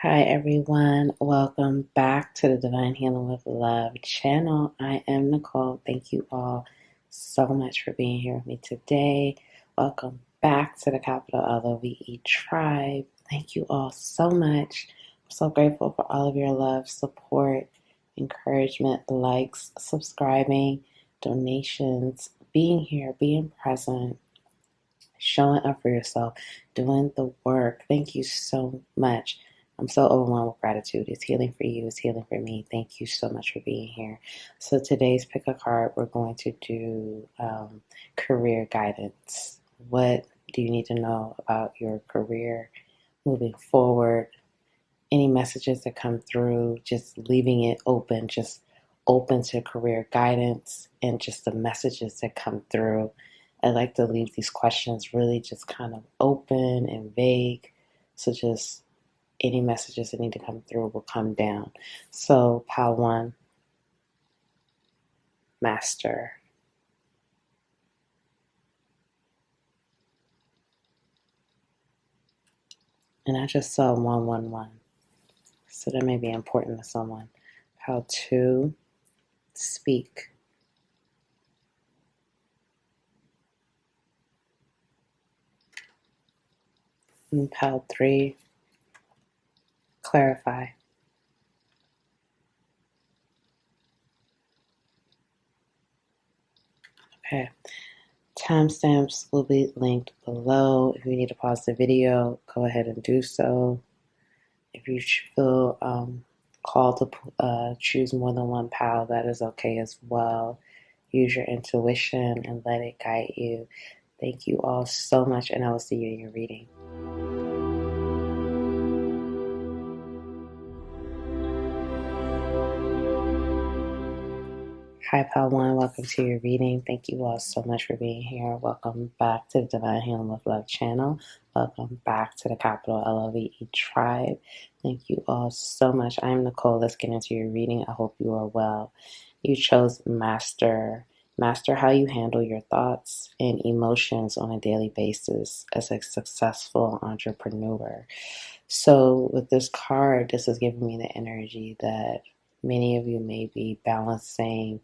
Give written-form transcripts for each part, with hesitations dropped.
Hi everyone, welcome back to the Divine Healing with Love channel. I am Nicole. Thank you all so much for being here with me today. Welcome back to the capital LOVE tribe. Thank you all so much. I'm so grateful for all of your love, support, encouragement, likes, subscribing, donations, being here, being present, showing up for yourself, doing the work. Thank you so much. I'm so overwhelmed with gratitude. It's healing for you. It's healing for me. Thank you so much for being here. So today's pick a card, we're going to do career guidance. What do you need to know about your career moving forward? Any messages that come through, just leaving it open, just open to career guidance and just the messages that come through. I like to leave these questions really just kind of open and vague. So just any messages that need to come through will come down. So pile one, master. And I just saw 111. So that may be important to someone. Pile two, speak. And pile three, clarify. Okay. Timestamps will be linked below. If you need to pause the video, go ahead and do so. If you feel called to choose more than one pile, that is okay as well. Use your intuition and let it guide you. Thank you all so much, and I will see you in your reading. Hi, Pile One. Welcome to your reading. Thank you all so much for being here. Welcome back to the Divine Healing with Love channel. Welcome back to the capital LOVE tribe. Thank you all so much. I'm Nicole. Let's get into your reading. I hope you are well. You chose Master. Master how you handle your thoughts and emotions on a daily basis as a successful entrepreneur. So with this card, this is giving me the energy that many of you may be balancing.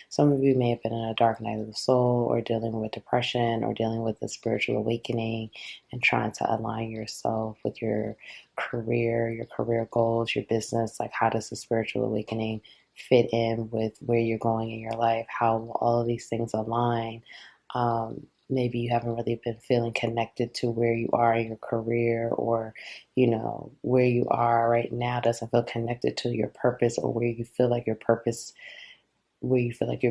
Some of you may have been in a dark night of the soul, or dealing with depression, or dealing with a spiritual awakening and trying to align yourself with your career goals, your business. Like, how does the spiritual awakening fit in with where you're going in your life? How will all of these things align? Maybe you haven't really been feeling connected to where you are in your career, or, where you are right now doesn't feel connected to your purpose, or where you feel like you're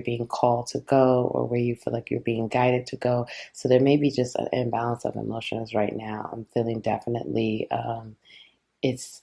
being called to go, or where you feel like you're being guided to go. So there may be just an imbalance of emotions right now. I'm feeling definitely it's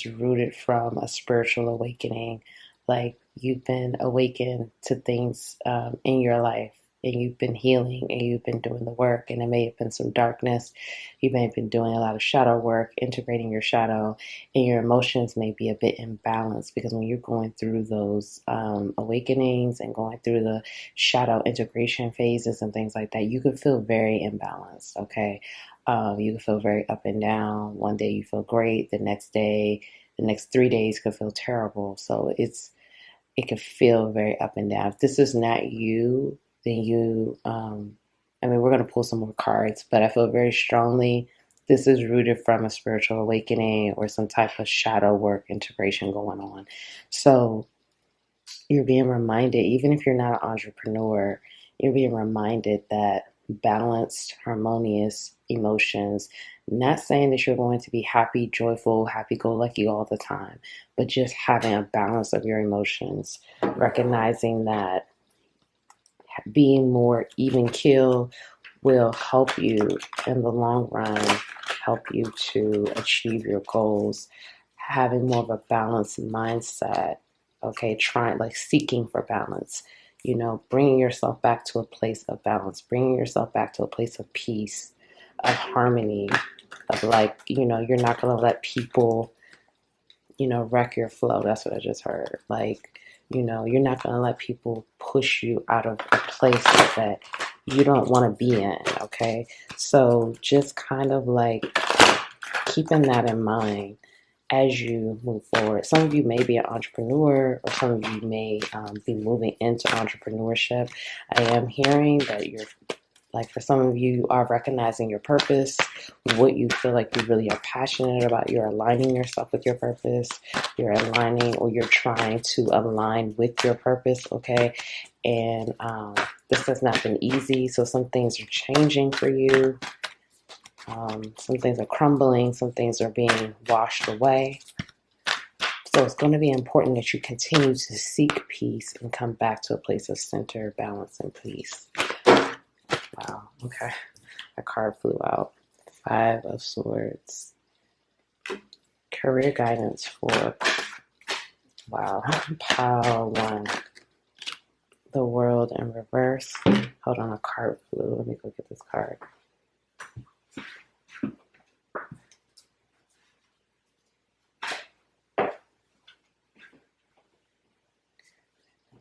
rooted from a spiritual awakening. Like, you've been awakened to things in your life, and you've been healing, and you've been doing the work, and it may have been some darkness. You may have been doing a lot of shadow work, integrating your shadow, and your emotions may be a bit imbalanced, because when you're going through those awakenings and going through the shadow integration phases and things like that, you could feel very imbalanced, okay? You can feel very up and down. One day you feel great, the next 3 days could feel terrible. So it can feel very up and down. If this is not you, then we're going to pull some more cards, but I feel very strongly this is rooted from a spiritual awakening or some type of shadow work integration going on. So you're being reminded, even if you're not an entrepreneur, you're being reminded that balanced, harmonious emotions, not saying that you're going to be happy, joyful, happy-go-lucky all the time, but just having a balance of your emotions, recognizing that being more even keel will help you in the long run, help you to achieve your goals. Having more of a balanced mindset, okay, seeking for balance, bringing yourself back to a place of balance, bringing yourself back to a place of peace, of harmony, of you're not going to let people, wreck your flow. That's what I just heard. You're not going to let people push you out of a place that you don't want to be in, okay? So just kind of like keeping that in mind as you move forward. Some of you may be an entrepreneur, or some of you may be moving into entrepreneurship. I am hearing that you're, like, for some of you, you are recognizing your purpose, what you feel like you really are passionate about. You're aligning yourself with your purpose. You're aligning, or you're trying to align with your purpose, okay? And this has not been easy, so some things are changing for you. Some things are crumbling, some things are being washed away. So it's going to be important that you continue to seek peace and come back to a place of center, balance, and peace. Wow, okay. A card flew out. 5 of Swords. Career guidance for, wow, pile 1. The World in reverse. Hold on, a card flew. Let me go get this card.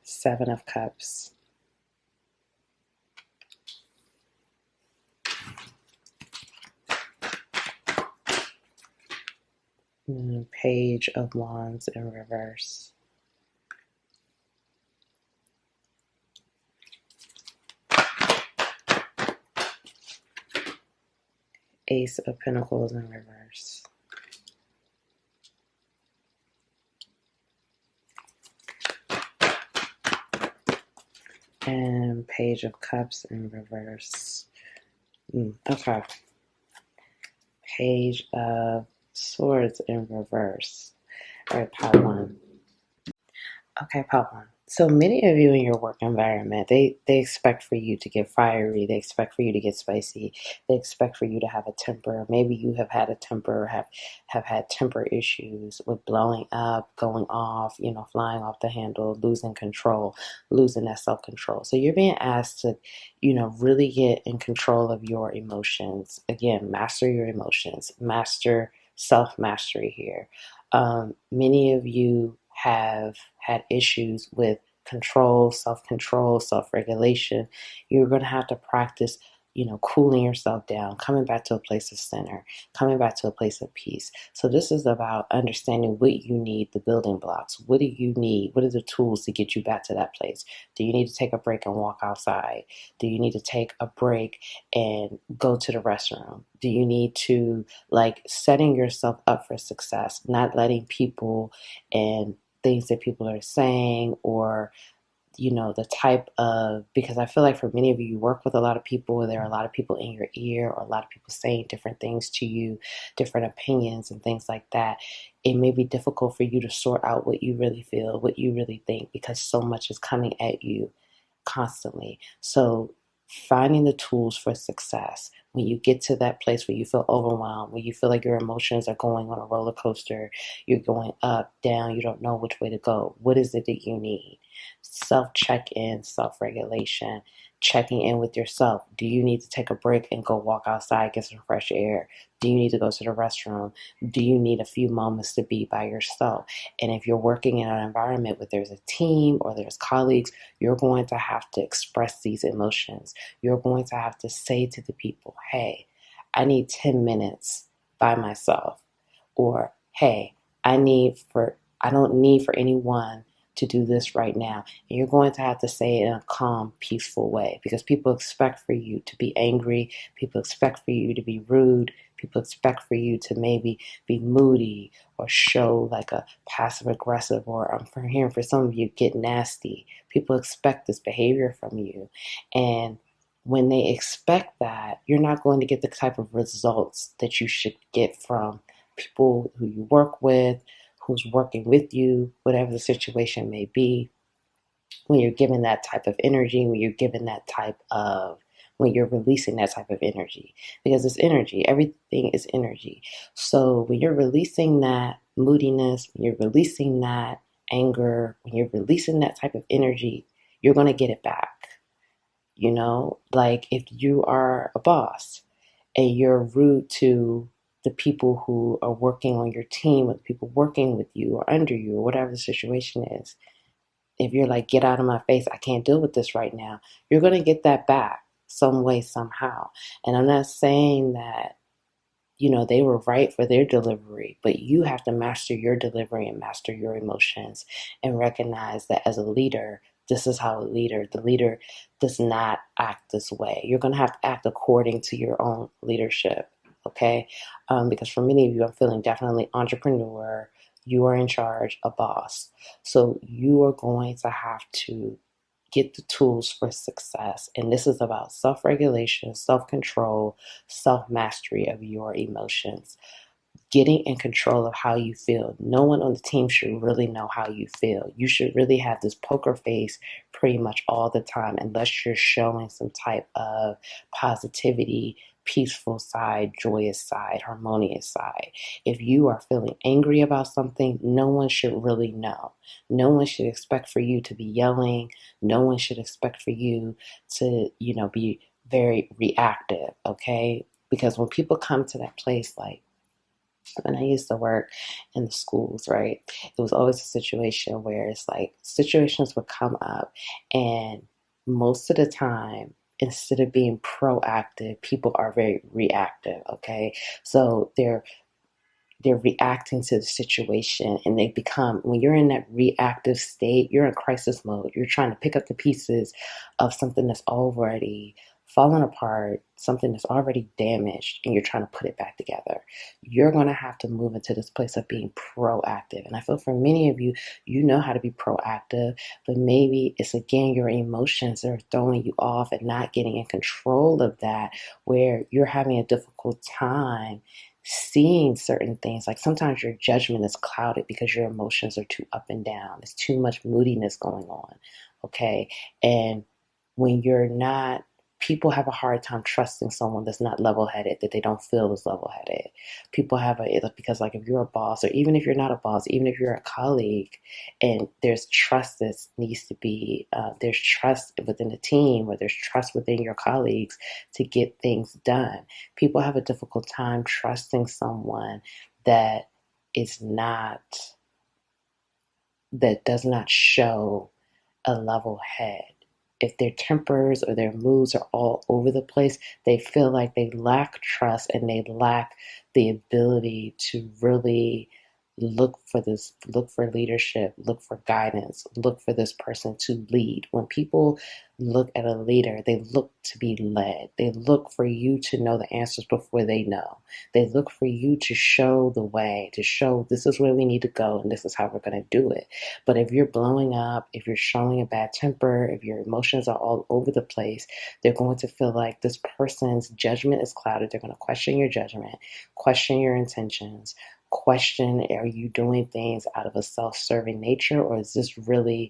Seven of Cups. Page of Wands in reverse. Ace of Pentacles in reverse. And Page of Cups in reverse. Okay. Page of Swords in reverse. All right, part 1. Okay, part 1. So many of you in your work environment, they expect for you to get fiery. They expect for you to get spicy. They expect for you to have a temper. Maybe you have had a temper, have had temper issues with blowing up, going off, flying off the handle, losing control, losing that self-control. So you're being asked to, really get in control of your emotions. Again, master your emotions, master self-mastery here. Many of you have had issues with control, self-regulation. You're going to have to practice, cooling yourself down, coming back to a place of center, coming back to a place of peace. So this is about understanding what you need, the building blocks. What do you need? What are the tools to get you back to that place? Do you need to take a break and walk outside? Do you need to take a break and go to the restroom? Do you need to, setting yourself up for success, not letting people and things that people are saying, or the type of, because I feel like for many of you, you work with a lot of people, there are a lot of people in your ear, or a lot of people saying different things to you, different opinions and things like that. It may be difficult for you to sort out what you really feel, what you really think, because so much is coming at you constantly. So finding the tools for success. When you get to that place where you feel overwhelmed, when you feel like your emotions are going on a roller coaster, you're going up, down, you don't know which way to go. What is it that you need? Self-check-in, self-regulation, checking in with yourself. Do you need to take a break and go walk outside, get some fresh air? Do you need to go to the restroom? Do you need a few moments to be by yourself? And if you're working in an environment where there's a team or there's colleagues, you're going to have to express these emotions. You're going to have to say to the people, hey, I need 10 minutes by myself. Or, hey, I don't need for anyone to do this right now. And you're going to have to say it in a calm, peaceful way, because people expect for you to be angry. People expect for you to be rude. People expect for you to maybe be moody or show like a passive aggressive, or I'm hearing for some of you, get nasty. People expect this behavior from you. And when they expect that, you're not going to get the type of results that you should get from people who you work with, who's working with you, whatever the situation may be. When you're given that type of energy, when you're releasing that type of energy, because it's energy, everything is energy. So when you're releasing that moodiness, when you're releasing that anger, when you're releasing that type of energy, you're going to get it back. Like if you are a boss and you're rude to the people who are working on your team, or the people working with you or under you, or whatever the situation is, if you're like, get out of my face, I can't deal with this right now, you're going to get that back. some way, somehow. And I'm not saying that, they were right for their delivery, but you have to master your delivery and master your emotions and recognize that as a leader, this is how the leader does not act this way. You're going to have to act according to your own leadership, okay? Because for many of you, I'm feeling definitely entrepreneur, you are in charge, a boss. So you are going to have to get the tools for success. And this is about self regulation, self control, self mastery of your emotions, getting in control of how you feel. No one on the team should really know how you feel. You should really have this poker face pretty much all the time, unless you're showing some type of positivity, peaceful side, joyous side, harmonious side. If you are feeling angry about something, no one should really know. No one should expect for you to be yelling. No one should expect for you to, be very reactive, okay? Because when people come to that place, like, when I used to work in the schools, right, it was always a situation where it's like situations would come up, and most of the time, instead of being proactive, people are very reactive, okay? So they're reacting to the situation, and they become, when you're in that reactive state, you're in crisis mode. You're trying to pick up the pieces of something that's already fallen apart, something that's already damaged, and you're trying to put it back together. You're going to have to move into this place of being proactive. And I feel for many of you, you know how to be proactive, but maybe it's again your emotions that are throwing you off and not getting in control of that, where you're having a difficult time seeing certain things. Like sometimes your judgment is clouded because your emotions are too up and down. There's too much moodiness going on. Okay. And when you're not, people have a hard time trusting someone that's not level headed, that they don't feel is level headed. People have because like if you're a boss, or even if you're not a boss, even if you're a colleague, and there's trust that needs to be, there's trust within the team, or there's trust within your colleagues to get things done. People have a difficult time trusting someone that is not, that does not show a level head. If their tempers or their moods are all over the place, they feel like they lack trust, and they lack the ability to really look for leadership, look for guidance, look for this person to lead. When people look at a leader, they look to be led. They look for you to know the answers before they know. They look for you to show the way, to show this is where we need to go and this is how we're going to do it. But if you're blowing up, if you're showing a bad temper, if your emotions are all over the place, they're going to feel like this person's judgment is clouded. They're going to question your judgment, question your intentions, question, are you doing things out of a self-serving nature, or is this really,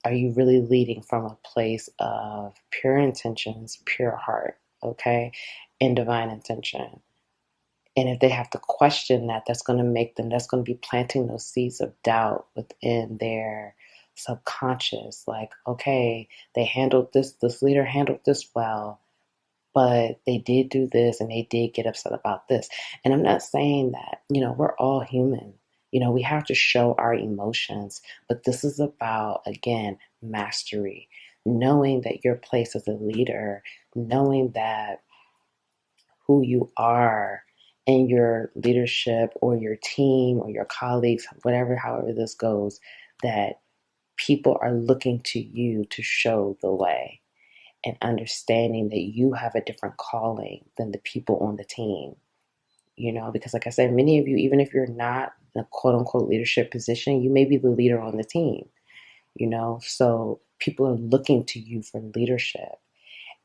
are you really leading from a place of pure intentions, pure heart, okay, and divine intention? And if they have to question that, that's going to make them, that's going to be planting those seeds of doubt within their subconscious. Like, okay, they handled this leader handled this well, but they did do this and they did get upset about this. And I'm not saying that, we're all human. We have to show our emotions, but this is about, again, mastery, knowing that your place as a leader, knowing that who you are and your leadership or your team or your colleagues, whatever, however this goes, that people are looking to you to show the way, and understanding that you have a different calling than the people on the team. Because like I said, many of you, even if you're not in a quote unquote leadership position, you may be the leader on the team, so people are looking to you for leadership.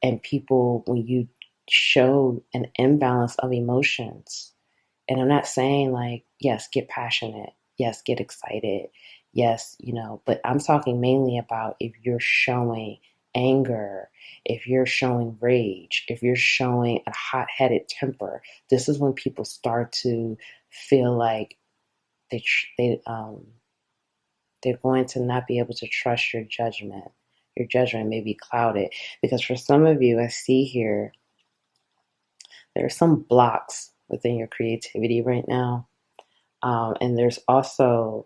And people, when you show an imbalance of emotions, and I'm not saying like, yes, get passionate, yes, get excited, yes, but I'm talking mainly about if you're showing anger, if you're showing rage, if you're showing a hot-headed temper, this is when people start to feel like they they're going to not be able to trust your judgment. Your judgment may be clouded, because for some of you, I see here, there are some blocks within your creativity right now. And there's also,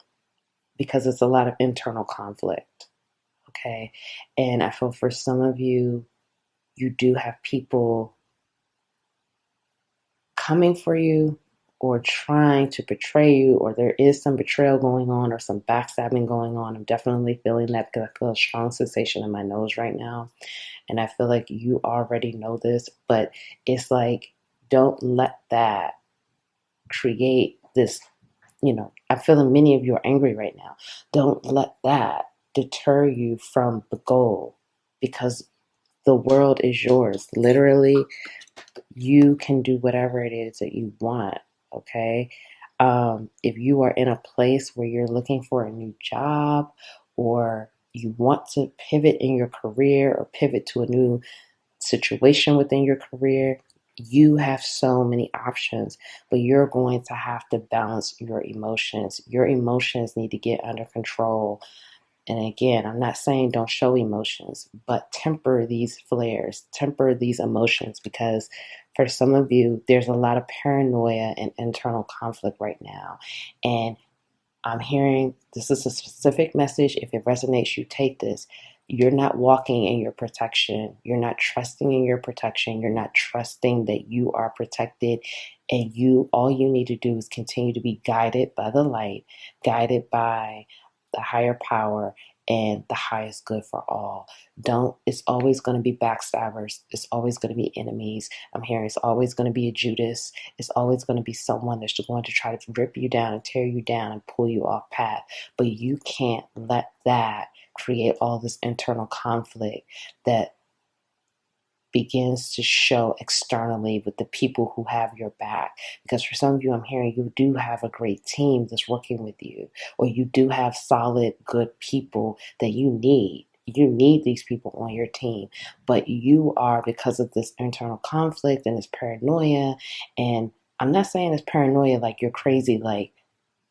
because it's a lot of internal conflict, okay? And I feel for some of you, you do have people coming for you or trying to betray you, or there is some betrayal going on or some backstabbing going on. I'm definitely feeling that because I feel a strong sensation in my nose right now. And I feel like you already know this, but it's like, don't let that create this, I feel that many of you are angry right now. Don't let that deter you from the goal, because the world is yours. Literally, you can do whatever it is that you want. Okay. If you are in a place where you're looking for a new job, or you want to pivot in your career or pivot to a new situation within your career, you have so many options, but you're going to have to balance your emotions. Your emotions need to get under control. And again, I'm not saying don't show emotions, but temper these flares, temper these emotions, because for some of you, there's a lot of paranoia and internal conflict right now. And I'm hearing this is a specific message. If it resonates, you take this. You're not walking in your protection. You're not trusting in your protection. You're not trusting that you are protected. And all you need to do is continue to be guided by the light, guided by the higher power and the highest good for all. It's always going to be backstabbers. It's always going to be enemies. I'm hearing it's always going to be a Judas. It's always going to be someone that's going to try to rip you down and tear you down and pull you off path. But you can't let that create all this internal conflict that begins to show externally with the people who have your back. Because for some of you, I'm hearing you do have a great team that's working with you, or you do have solid, good people that you need. You need these people on your team, but you are, because of this internal conflict and this paranoia, and I'm not saying it's paranoia like you're crazy, like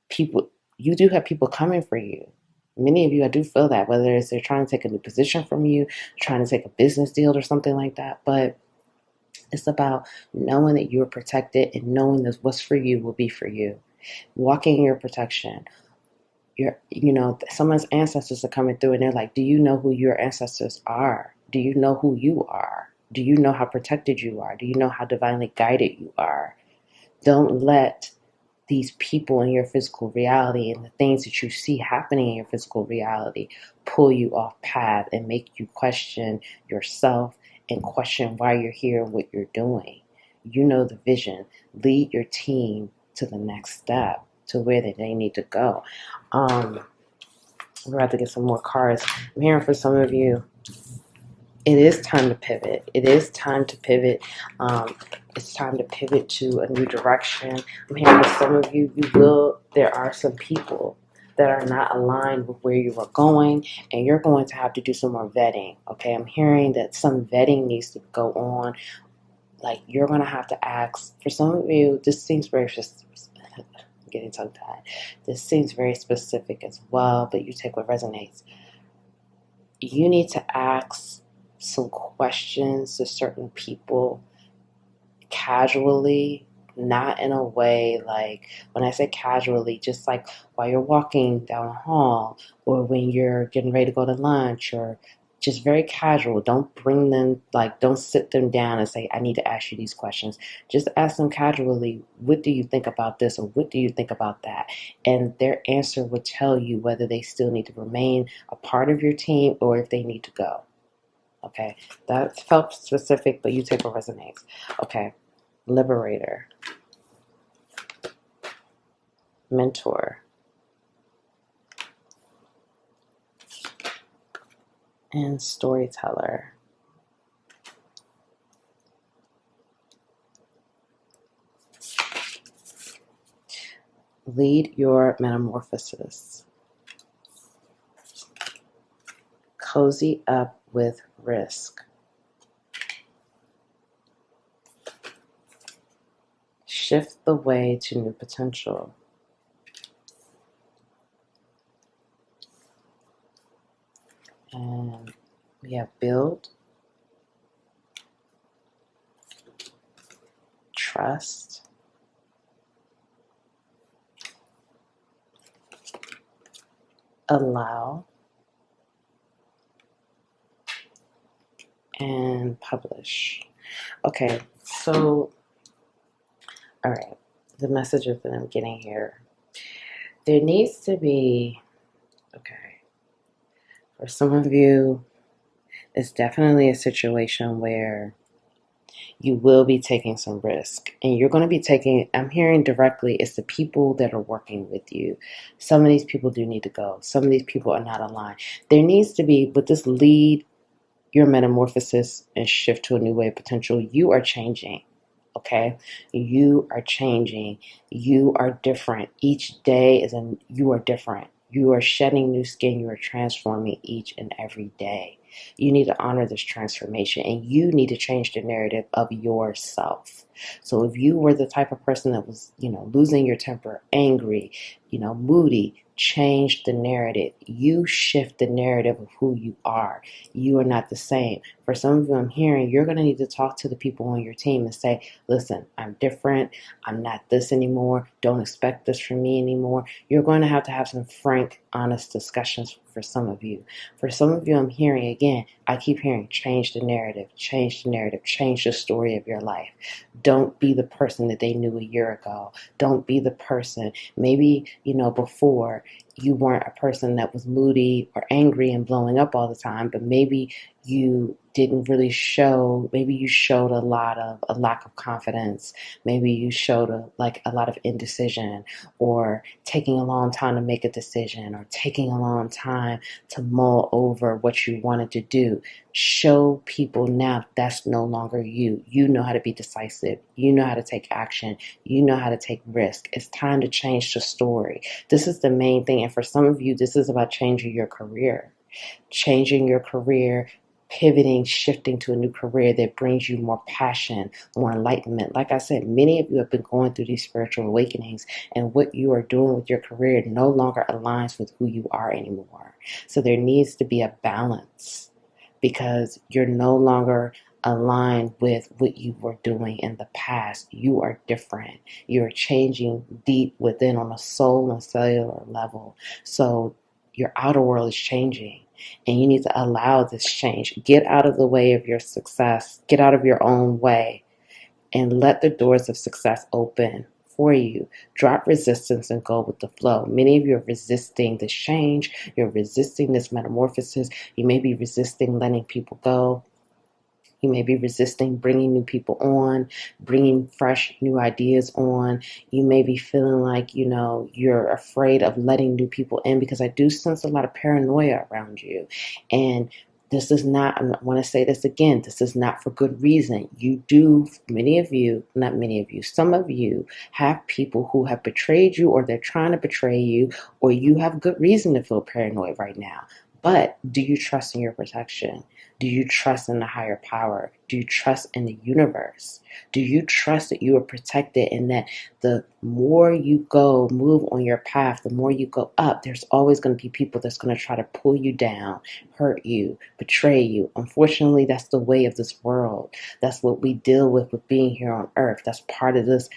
people, you do have people coming for you. Many of you, I do feel that, whether it's they're trying to take a new position from you, trying to take a business deal or something like that. But it's about knowing that you're protected and knowing that what's for you will be for you. Walking in your protection. Someone's ancestors are coming through and they're like, do you know who your ancestors are? Do you know who you are? Do you know how protected you are? Do you know how divinely guided you are? Don't let these people in your physical reality and the things that you see happening in your physical reality pull you off path and make you question yourself and question why you're here and what you're doing. You know the vision. Lead your team to the next step, to where they need to go. We're about to get some more cards. I'm hearing for some of you, it is time to pivot. It is time to pivot. It's time to pivot to a new direction. I'm hearing for some of you, there are some people that are not aligned with where you are going, and you're going to have to do some more vetting. Okay, I'm hearing that some vetting needs to go on. Like, you're going to have to ask, for some of you, this seems very just getting tongue tied. This seems very specific as well, but you take what resonates. You need to ask some questions to certain people casually, not in a way like, when I say casually, just like while you're walking down the hall, or when you're getting ready to go to lunch, or just very casual. Don't bring them, like, don't sit them down and say, I need to ask you these questions. Just ask them casually, what do you think about this, or what do you think about that? And their answer will tell you whether they still need to remain a part of your team or if they need to go. Okay, that felt specific, but you take what resonates. Okay, liberator, mentor, and storyteller. Lead your metamorphosis. Cozy up with risk. Shift the way to new potential. And we have build, trust, allow, and publish. Okay, so, all right, the messages that I'm getting here. There needs to be, okay, for some of you, it's definitely a situation where you will be taking some risk, and you're going to be taking, I'm hearing directly, it's the people that are working with you. Some of these people do need to go. Some of these people are not aligned. There needs to be, with this lead, your metamorphosis and shift to a new way of potential, you are changing. Okay, you are changing. You are different. Each day you are different. You are shedding new skin. You are transforming each and every day. You need to honor this transformation, and you need to change the narrative of yourself. So if you were the type of person that was, losing your temper, angry, moody, change the narrative. You shift the narrative of who you are. You are not the same. For some of you, I'm hearing you're going to need to talk to the people on your team and say, listen, I'm different. I'm not this anymore. Don't expect this from me anymore. You're going to have some frank, honest discussions for some of you. For some of you, I'm hearing, again, I keep hearing, change the narrative, change the narrative, change the story of your life. Don't be the person that they knew a year ago. Don't be the person, maybe, before you weren't a person that was moody or angry and blowing up all the time, but maybe you didn't really show, maybe you showed a lack of confidence. Maybe you showed a lot of indecision, or taking a long time to make a decision, or taking a long time to mull over what you wanted to do. Show people now that's no longer you. You know how to be decisive. You know how to take action. You know how to take risk. It's time to change the story. This is the main thing. And for some of you, this is about changing your career. Changing your career, pivoting, shifting to a new career that brings you more passion, more enlightenment. Like I said, many of you have been going through these spiritual awakenings, and what you are doing with your career no longer aligns with who you are anymore. So there needs to be a balance, because you're no longer aligned with what you were doing in the past. You are different. You're changing deep within on a soul and cellular level. So your outer world is changing, and you need to allow this change. Get out of the way of your success. Get out of your own way, and let the doors of success open for you. Drop resistance and go with the flow. Many of you are resisting this change. You're resisting this metamorphosis. You may be resisting letting people go. You may be resisting bringing new people on, bringing fresh new ideas on. You may be feeling like, you're afraid of letting new people in, because I do sense a lot of paranoia around you. And this is not, I want to say this again, this is not for good reason. You do, some of you have people who have betrayed you, or they're trying to betray you, or you have good reason to feel paranoid right now. But do you trust in your protection? Do you trust in the higher power? Do you trust in the universe? Do you trust that you are protected, and that the more you move on your path, the more you go up, there's always going to be people that's going to try to pull you down, hurt you, betray you. Unfortunately, that's the way of this world. That's what we deal with being here on earth. That's part of this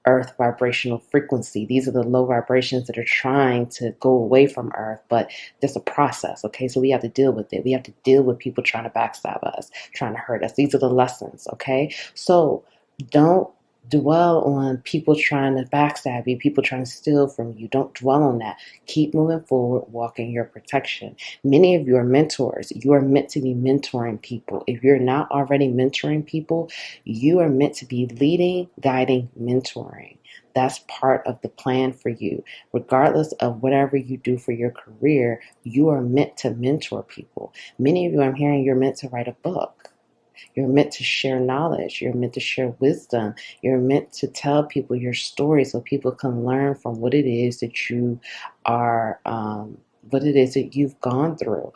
earth vibrational frequency. These are the low vibrations that are trying to go away from earth, but there's a process, okay? So we have to deal with it. We have to deal with people trying to backstab us, trying to hurt us. These are the lessons, okay? So don't dwell on people trying to backstab you, people trying to steal from you. Don't dwell on that. Keep moving forward, walk in your protection. Many of you are mentors. You are meant to be mentoring people. If you're not already mentoring people, you are meant to be leading, guiding, mentoring. That's part of the plan for you. Regardless of whatever you do for your career, you are meant to mentor people. Many of you, I'm hearing, you're meant to write a book. You're meant to share knowledge. You're meant to share wisdom. You're meant to tell people your story so people can learn from what it is that you are, what it is that you've gone through.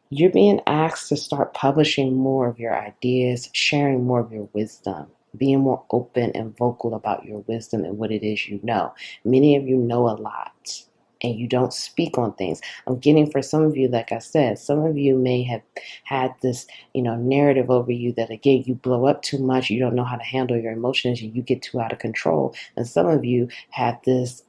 You're being asked to start publishing more of your ideas, sharing more of your wisdom, being more open and vocal about your wisdom and what it is you know. Many of you know a lot, and you don't speak on things. I'm getting, for some of you, like I said, some of you may have had this, narrative over you that, again, you blow up too much, you don't know how to handle your emotions, you get too out of control. And some of you have this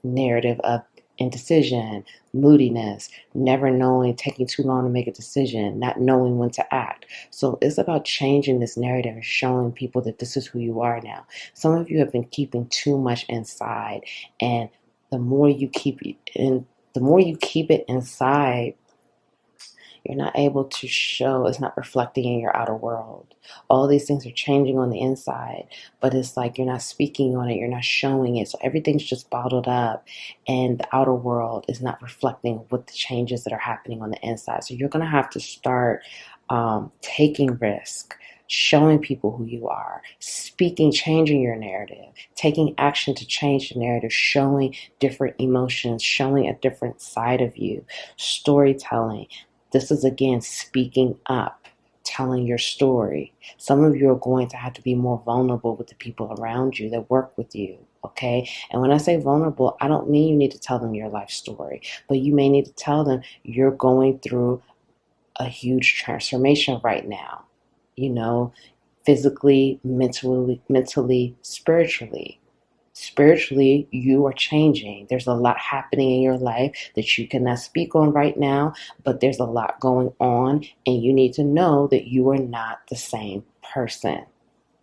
narrative of indecision, moodiness, never knowing, taking too long to make a decision, not knowing when to act. So it's about changing this narrative and showing people that this is who you are now. Some of you have been keeping too much inside, and the more you keep it inside, you're not able to show, it's not reflecting in your outer world. All these things are changing on the inside, but it's like you're not speaking on it, you're not showing it. So everything's just bottled up, and the outer world is not reflecting what the changes that are happening on the inside. So you're going to have to start taking risk, showing people who you are, speaking, changing your narrative, taking action to change the narrative, showing different emotions, showing a different side of you, storytelling. This is, again, speaking up, telling your story. Some of you are going to have to be more vulnerable with the people around you that work with you, okay? And when I say vulnerable, I don't mean you need to tell them your life story, but you may need to tell them you're going through a huge transformation right now, physically, mentally, spiritually. Spiritually, you are changing. There's a lot happening in your life that you cannot speak on right now, but there's a lot going on, and you need to know that you are not the same person.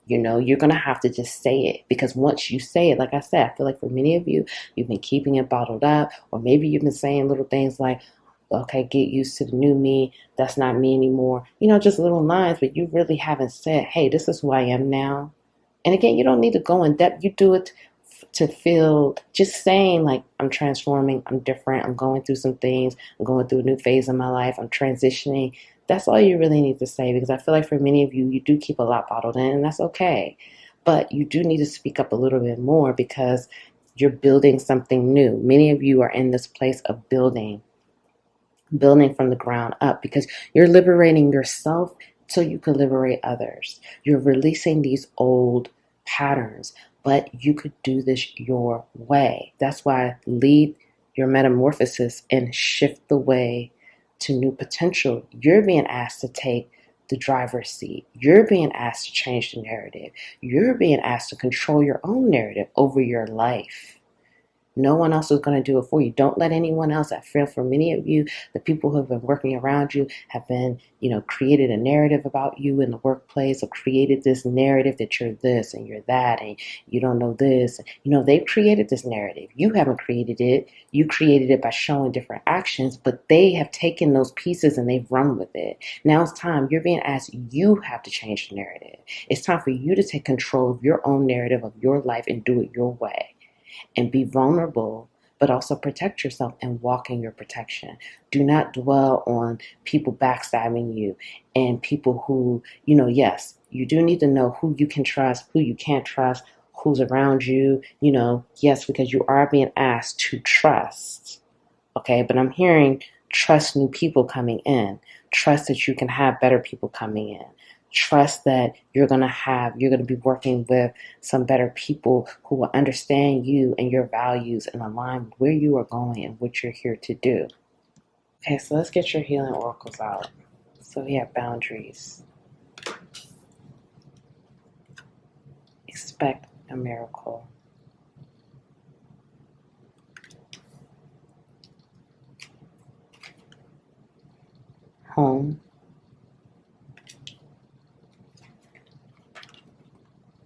You're going to have to just say it, because once you say it, like I said, I feel like for many of you, you've been keeping it bottled up, or maybe you've been saying little things like, okay, get used to the new me. That's not me anymore. Just little lines, but you really haven't said, hey, this is who I am now. And again, you don't need to go in depth. You do it to feel, just saying like, I'm transforming, I'm different, I'm going through some things, I'm going through a new phase in my life, I'm transitioning. That's all you really need to say, because I feel like for many of you, you do keep a lot bottled in, and that's okay. But you do need to speak up a little bit more, because you're building something new. Many of you are in this place of building from the ground up, because you're liberating yourself so you can liberate others. You're releasing these old patterns, but you could do this your way. That's why lead your metamorphosis and shift the way to new potential. You're being asked to take the driver's seat. You're being asked to change the narrative. You're being asked to control your own narrative over your life. No one else is going to do it for you. Don't let anyone else. I feel for many of you, the people who have been working around you have been, created a narrative about you in the workplace, or created this narrative that you're this and you're that and you don't know this. They've created this narrative. You haven't created it. You created it by showing different actions, but they have taken those pieces and they've run with it. Now it's time. You're being asked, you have to change the narrative. It's time for you to take control of your own narrative of your life and do it your way. And be vulnerable, but also protect yourself and walk in your protection. Do not dwell on people backstabbing you and people who, yes, you do need to know who you can trust, who you can't trust, who's around you, yes, because you are being asked to trust. Okay, but I'm hearing trust new people coming in. Trust that you can have better people coming in. Trust that you're going to be working with some better people who will understand you and your values and align with where you are going and what you're here to do. Okay, so let's get your healing oracles out. So we have boundaries. Expect a miracle. Home.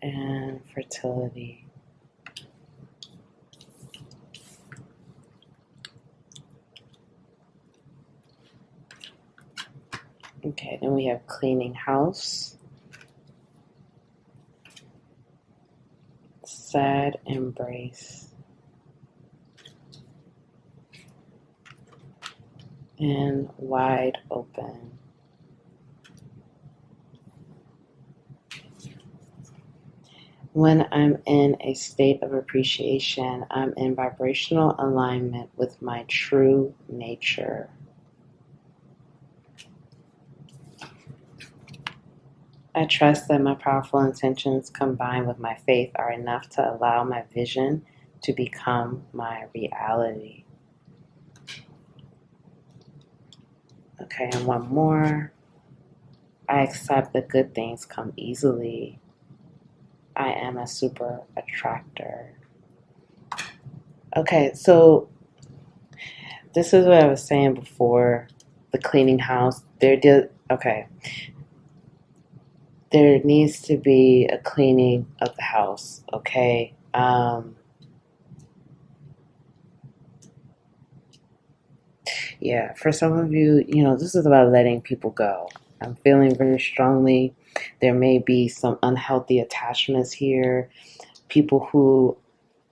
And fertility. Okay, then we have cleaning house, sad embrace, and wide open. When I'm in a state of appreciation, I'm in vibrational alignment with my true nature. I trust that my powerful intentions combined with my faith are enough to allow my vision to become my reality. Okay, and one more. I accept that good things come easily. I am a super attractor. Okay, so This is what I was saying before the cleaning house. Okay. There needs to be a cleaning of the house, okay? Yeah, for some of you, this is about letting people go. I'm feeling very strongly. There may be some unhealthy attachments here. People who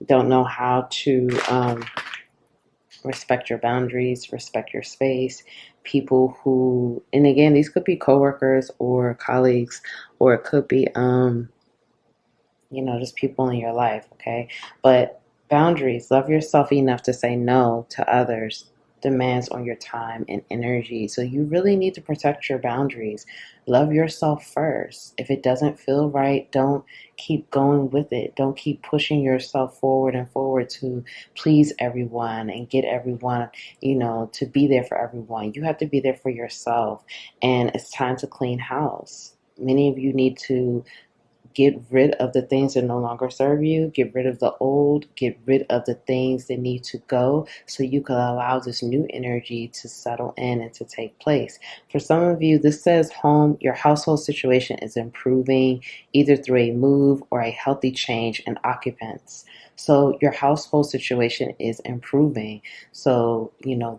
don't know how to respect your boundaries, respect your space. People who, and again, these could be coworkers or colleagues, or it could be just people in your life, okay? But boundaries, love yourself enough to say no to others, demands on your time and energy. So you really need to protect your boundaries. Love yourself first. If it doesn't feel right, don't keep going with it. Don't keep pushing yourself forward and forward to please everyone and get everyone, to be there for everyone. You have to be there for yourself. And it's time to clean house. Many of you need to get rid of the things that no longer serve you, get rid of the old, get rid of the things that need to go so you can allow this new energy to settle in and to take place. For some of you, this says your household situation is improving either through a move or a healthy change in occupants. So your household situation is improving. So,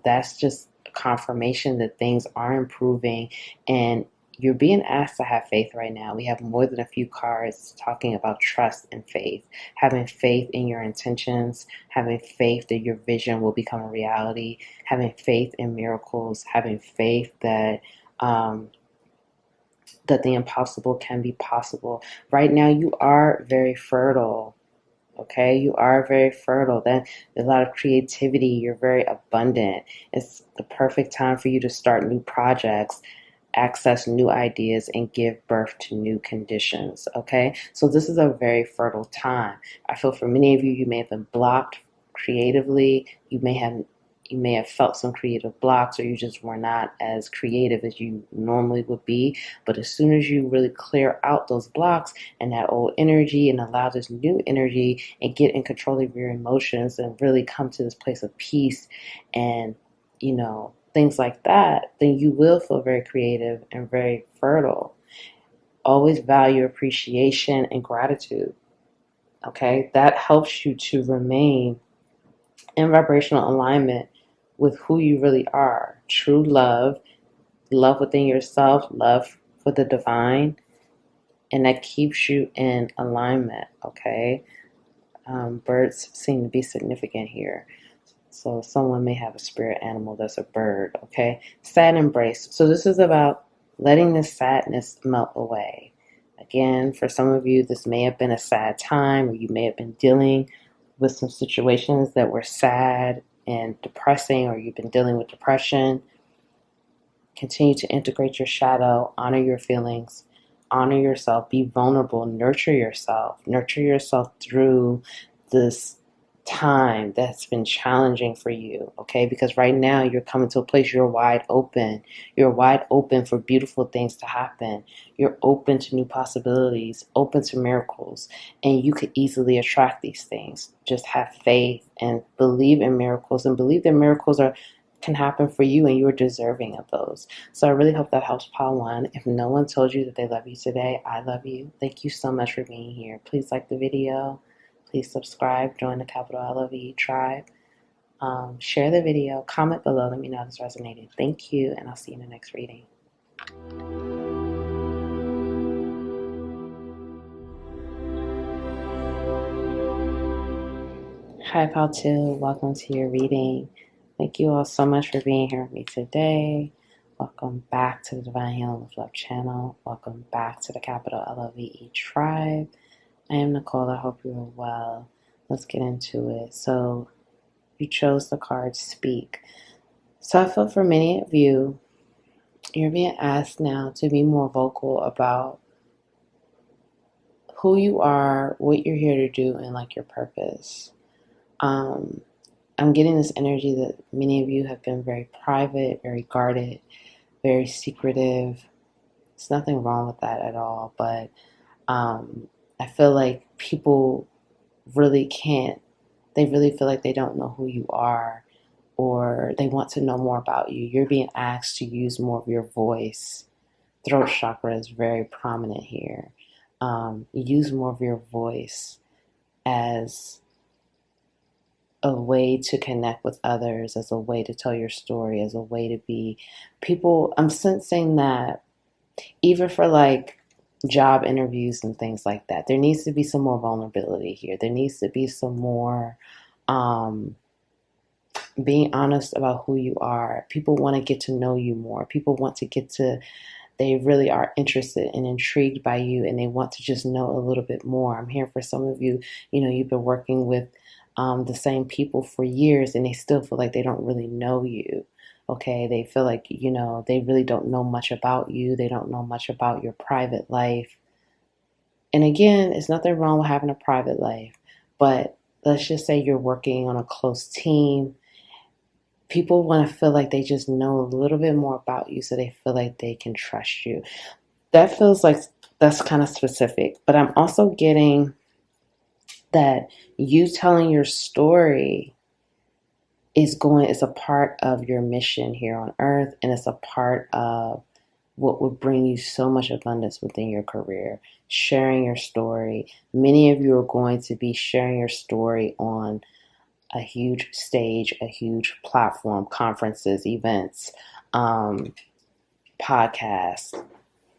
that's just confirmation that things are improving, and you're being asked to have faith right now. We have more than a few cards talking about trust and faith, having faith in your intentions, having faith that your vision will become a reality, having faith in miracles, having faith that that the impossible can be possible. Right now, you are very fertile. Okay, you are very fertile. Then there's a lot of creativity. You're very abundant. It's the perfect time for you to start new projects, access new ideas, and give birth to new conditions. Okay, so this is a very fertile time. I feel for many of you, you may have been blocked creatively. You may have felt some creative blocks, or you just were not as creative as you normally would be. But as soon as you really clear out those blocks and that old energy and allow this new energy and get in control of your emotions and really come to this place of peace and things like that, then you will feel very creative and very fertile. Always value appreciation and gratitude. Okay, that helps you to remain in vibrational alignment with who you really are. True love, love within yourself, love for the divine, and that keeps you in alignment. Okay, birds seem to be significant here. So someone may have a spirit animal that's a bird, okay? Sad embrace. So this is about letting this sadness melt away. Again, for some of you, this may have been a sad time, or you may have been dealing with some situations that were sad and depressing, or you've been dealing with depression. Continue to integrate your shadow, honor your feelings, honor yourself, be vulnerable, nurture yourself through this time that's been challenging for you, okay? Because right now you're coming to a place you're wide open. You're wide open for beautiful things to happen. You're open to new possibilities, open to miracles, and you could easily attract these things. Just have faith and believe in miracles, and believe that miracles can happen for you and you're deserving of those. So I really hope that helps pile one. If no one told you that they love you today, I love you. Thank you so much for being here. Please like the video. Please subscribe. Join the capital LOVE tribe. Share the video. Comment below. Let me know if this resonated. Thank you, and I'll see you in the next reading. Hi, Pal 2. Welcome to your reading. Thank you all so much for being here with me today. Welcome back to the Divine Healing with Love channel. Welcome back to the capital LOVE tribe. I am Nicole. I hope you're well. Let's get into it. So you chose the card Speak. So I feel for many of you, you're being asked now to be more vocal about who you are, what you're here to do, and like your purpose. I'm getting this energy that many of you have been very private, very guarded, very secretive. There's nothing wrong with that at all, but I feel like people really can't, they really feel like they don't know who you are or they want to know more about you. You're being asked to use more of your voice. Throat chakra is very prominent here. Use more of your voice as a way to connect with others, as a way to tell your story, as a way to be people. I'm sensing that even for like job interviews and things like that, there needs to be some more vulnerability here. There needs to be some more being honest about who you are. People want to get to know you more. People want to get to, they really are interested and intrigued by you, and they want to just know a little bit more. I'm here for some of you, you've been working with the same people for years and they still feel like they don't really know you. Okay, they feel like, they really don't know much about you. They don't know much about your private life. And again, it's nothing wrong with having a private life, but let's just say you're working on a close team. People want to feel like they just know a little bit more about you so they feel like they can trust you. That feels like that's kind of specific, but I'm also getting that you telling your story is a part of your mission here on earth, and it's a part of what would bring you so much abundance within your career. Sharing your story. Many of you are going to be sharing your story on a huge stage, a huge platform, conferences, events, podcasts,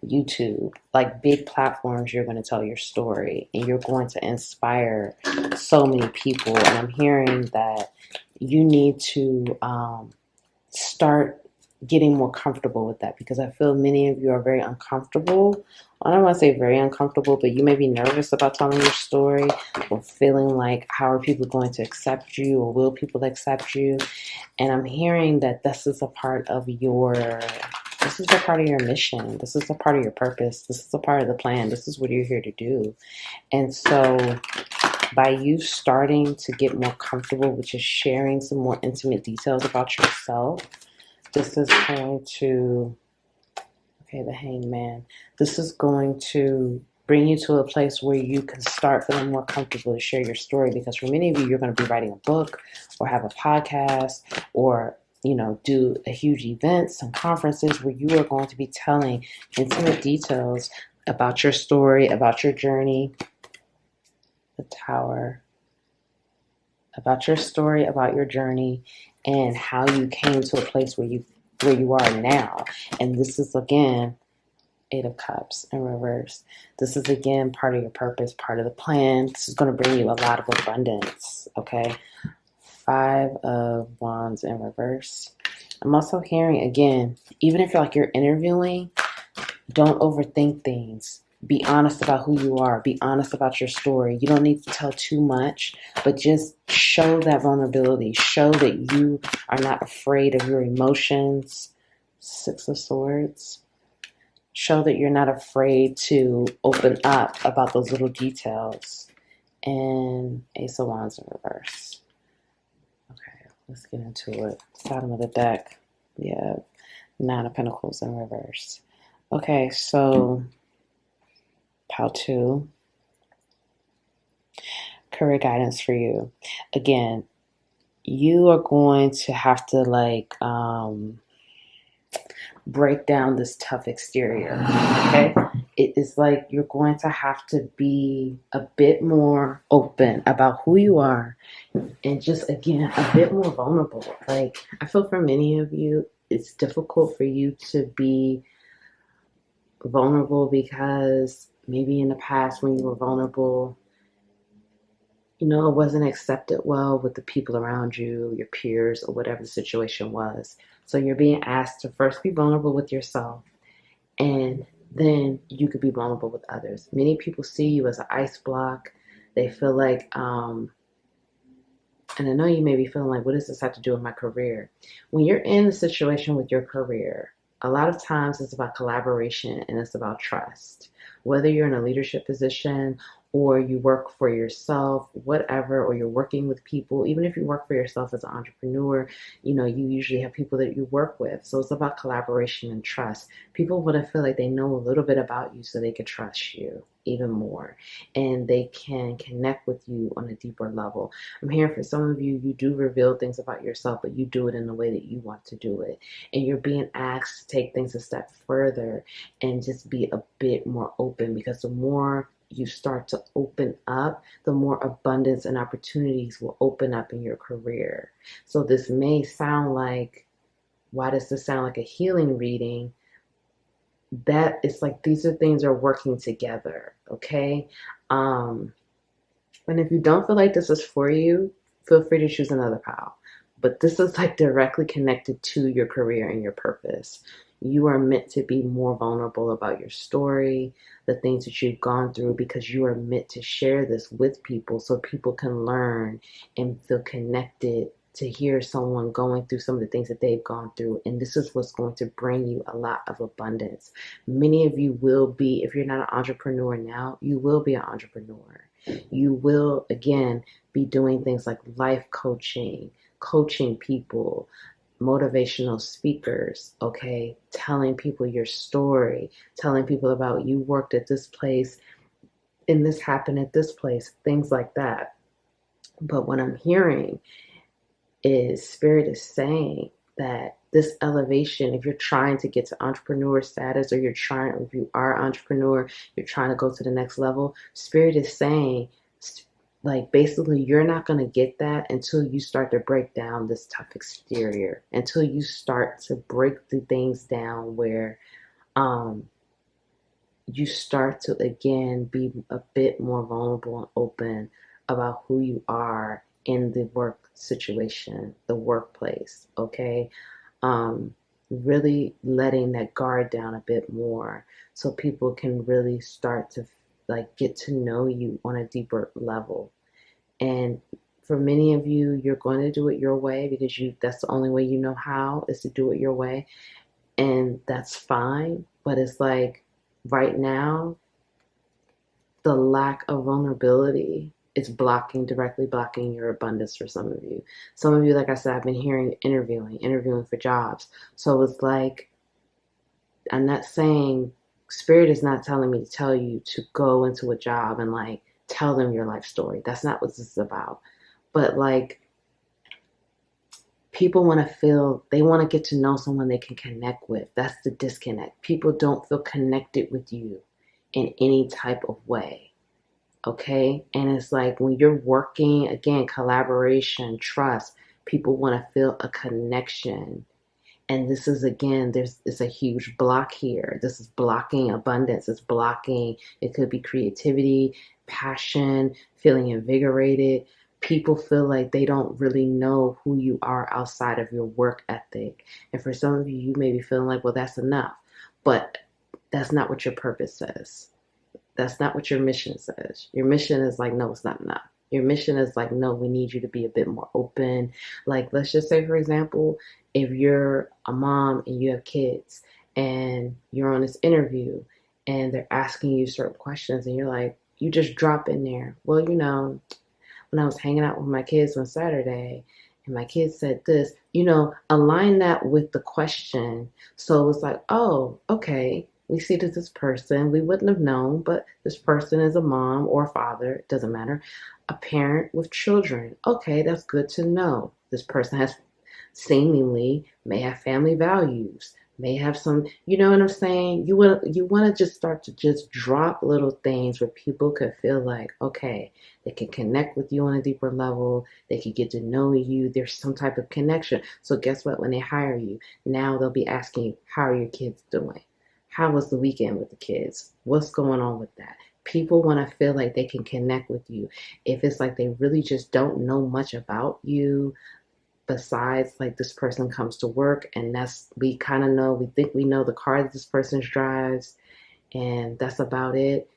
YouTube, like big platforms. You're going to tell your story and you're going to inspire so many people. And I'm hearing that you need to start getting more comfortable with that, because I feel many of you are very uncomfortable. I don't want to say very uncomfortable, but you may be nervous about telling your story, or feeling like, how are people going to accept you, or will people accept you? And I'm hearing that this is a part of your mission. This is a part of your purpose. This is a part of the plan. This is what you're here to do. And so by you starting to get more comfortable with just sharing some more intimate details about yourself, this is going to, the Hanged Man. This is going to bring you to a place where you can start feeling more comfortable to share your story. Because for many of you, you're going to be writing a book or have a podcast, or do a huge event, some conferences where you are going to be telling intimate details about your story, about your journey. The Tower. About your story, about your journey, and how you came to a place where you are now. And this is again Eight of Cups in reverse. This is again part of your purpose, part of the plan. This is going to bring you a lot of abundance. Okay. 5 of Wands in reverse. I'm also hearing again, even if you're interviewing, don't overthink things. Be honest about who you are. Be honest about your story. You don't need to tell too much, but just show that vulnerability. Show that you are not afraid of your emotions. 6 of Swords. Show that you're not afraid to open up about those little details. And Ace of Wands in reverse. Okay, let's get into it. Bottom of the deck. Yeah, 9 of Pentacles in reverse. Okay, so Pile 2. Career guidance for you. Again, you are going to have to break down this tough exterior. Okay? It is like you're going to have to be a bit more open about who you are, and just again a bit more vulnerable. I feel for many of you, it's difficult for you to be vulnerable because maybe in the past when you were vulnerable, it wasn't accepted well with the people around you, your peers, or whatever the situation was. So you're being asked to first be vulnerable with yourself, and then you could be vulnerable with others. Many people see you as an ice block. They feel like, and I know you may be feeling like, what does this have to do with my career? When you're in a situation with your career, a lot of times it's about collaboration and it's about trust. Whether you're in a leadership position or you work for yourself, whatever, or you're working with people, even if you work for yourself as an entrepreneur, you usually have people that you work with. So it's about collaboration and trust. People want to feel like they know a little bit about you so they can trust you, even more, and they can connect with you on a deeper level. I'm hearing for some of you, you do reveal things about yourself, but you do it in the way that you want to do it. And you're being asked to take things a step further and just be a bit more open, because the more you start to open up, the more abundance and opportunities will open up in your career. So this may sound like, why does this sound like a healing reading? That it's like these are things are working together, okay? And if you don't feel like this is for you, feel free to choose another pile. But this is like directly connected to your career and your purpose. You are meant to be more vulnerable about your story, the things that you've gone through, because you are meant to share this with people so people can learn and feel connected to hear someone going through some of the things that they've gone through. And this is what's going to bring you a lot of abundance. Many of you will be, if you're not an entrepreneur now, you will be an entrepreneur. You will, again, be doing things like life coaching, coaching people, motivational speakers, okay? Telling people your story, telling people about you worked at this place and this happened at this place, things like that. But what I'm hearing is Spirit is saying that this elevation, if you're trying to get to entrepreneur status, or if you are an entrepreneur, you're trying to go to the next level, Spirit is saying, like, basically, you're not going to get that until you start to break down this tough exterior, until you start to break the things down where you start to, again, be a bit more vulnerable and open about who you are in the work situation, the workplace, okay? Really letting that guard down a bit more so people can really start to like get to know you on a deeper level. And for many of you, you're going to do it your way because that's the only way you know how, is to do it your way. And that's fine. But it's like right now, the lack of vulnerability is directly blocking your abundance for some of you. Some of you, like I said, I've been hearing interviewing for jobs. So it's like, I'm not saying, Spirit is not telling me to tell you to go into a job and like tell them your life story. That's not what this is about. But like, people want to feel, they want to get to know someone they can connect with. That's the disconnect. People don't feel connected with you in any type of way. Okay? And it's like when you're working, again, collaboration, trust, people want to feel a connection. And this is, again, it's a huge block here. This is blocking abundance. It's blocking, it could be creativity, passion, feeling invigorated. People feel like they don't really know who you are outside of your work ethic. And for some of you, you may be feeling like, well, that's enough. But that's not what your purpose says. That's not what your mission says. Your mission is like, no, it's not enough. Your mission is like, no, we need you to be a bit more open. Like, let's just say, for example, if you're a mom and you have kids and you're on this interview and they're asking you certain questions and you're like, you just drop in there, well, when I was hanging out with my kids on Saturday and my kids said this, align that with the question. So it's like, oh, okay, we see that this person, we wouldn't have known, but this person is a mom or a father, it doesn't matter, a parent with children. Okay, that's good to know. This person seemingly may have family values, may have some, you know what I'm saying? You want to just start to just drop little things where people could feel like, okay, they can connect with you on a deeper level. They can get to know you. There's some type of connection. So guess what? When they hire you, now they'll be asking you, how are your kids doing? How was the weekend with the kids? What's going on with that? People want to feel like they can connect with you. If it's like they really just don't know much about you, besides like this person comes to work and we kind of know, we think we know the car that this person drives and that's about it.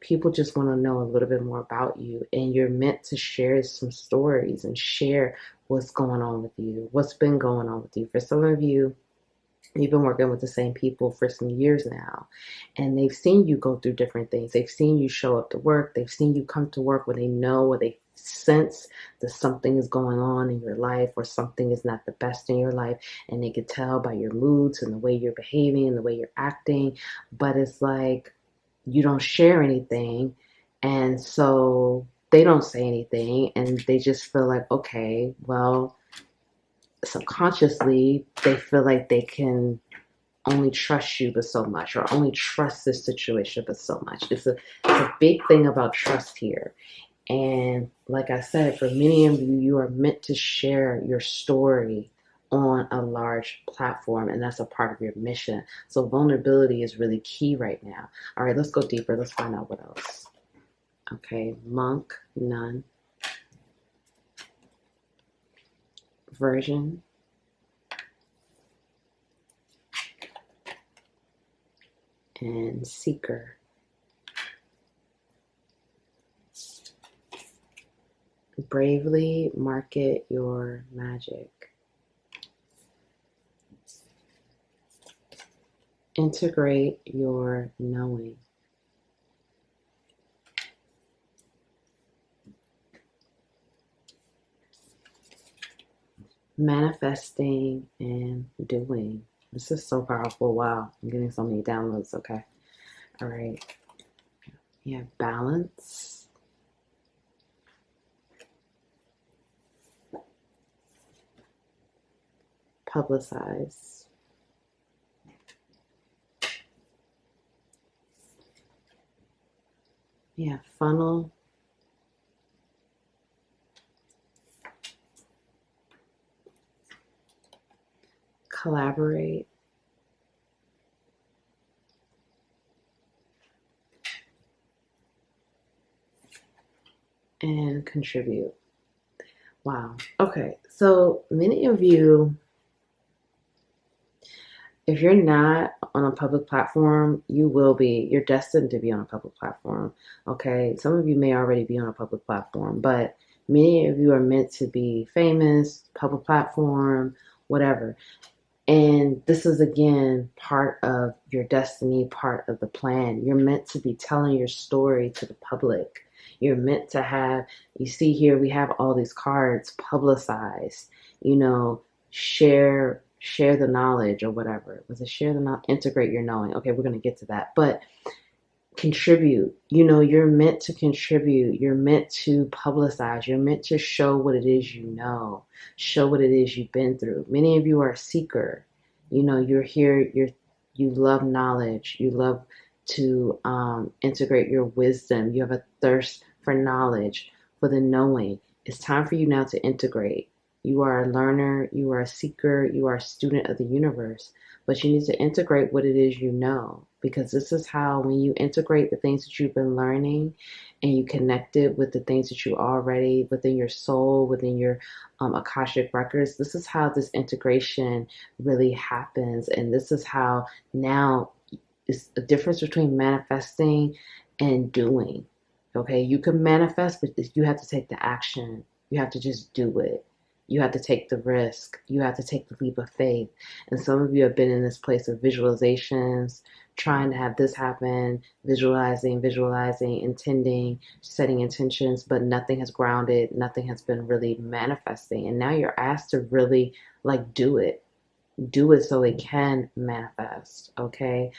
People just want to know a little bit more about you, and you're meant to share some stories and share what's going on with you, what's been going on with you. For some of you, you've been working with the same people for some years now, and they've seen you go through different things. They've seen you show up to work. They've seen you come to work when they know or they sense that something is going on in your life or something is not the best in your life, and they could tell by your moods and the way you're behaving and the way you're acting. But it's like you don't share anything, and so they don't say anything, and they just feel like, okay, well, subconsciously they feel like they can only trust you but so much, or only trust this situation but so much. It's a big thing about trust here. And like I said, for many of you, you are meant to share your story on a large platform, and that's a part of your mission. So vulnerability is really key right now. All right, let's go deeper. Let's find out what else. Okay, monk, nun, virgin, and seeker. Bravely market your magic. Integrate your knowing. Manifesting and doing. This is so powerful. Wow, I'm getting so many downloads. Okay. All right. Yeah, balance. Publicize. Yeah, funnel. Collaborate. And contribute. Wow. Okay. So many of you, if you're not on a public platform, you will be. You're destined to be on a public platform. Okay. Some of you may already be on a public platform, but many of you are meant to be famous, public platform, whatever. And this is, again, part of your destiny, part of the plan. You're meant to be telling your story to the public. You're meant to have, you see here, we have all these cards, publicized, share the knowledge or whatever. Was it share the knowledge? Integrate your knowing. Okay, we're going to get to that. But contribute. You're meant to contribute. You're meant to publicize. You're meant to show what it is you know. Show what it is you've been through. Many of you are a seeker. You're here. You love knowledge. You love to integrate your wisdom. You have a thirst for knowledge, for the knowing. It's time for you now to integrate. You are a learner. You are a seeker. You are a student of the universe. But you need to integrate what it is you know, because this is how, when you integrate the things that you've been learning and you connect it with the things that you already, within your soul, within your Akashic records, this is how this integration really happens. And this is how now it's a difference between manifesting and doing. Okay, you can manifest, but you have to take the action. You have to just do it. You have to take the risk. You have to take the leap of faith. And some of you have been in this place of visualizations, trying to have this happen, visualizing, intending, setting intentions, but nothing has grounded, nothing has been really manifesting. And now you're asked to really do it. Do it so it can manifest, okay?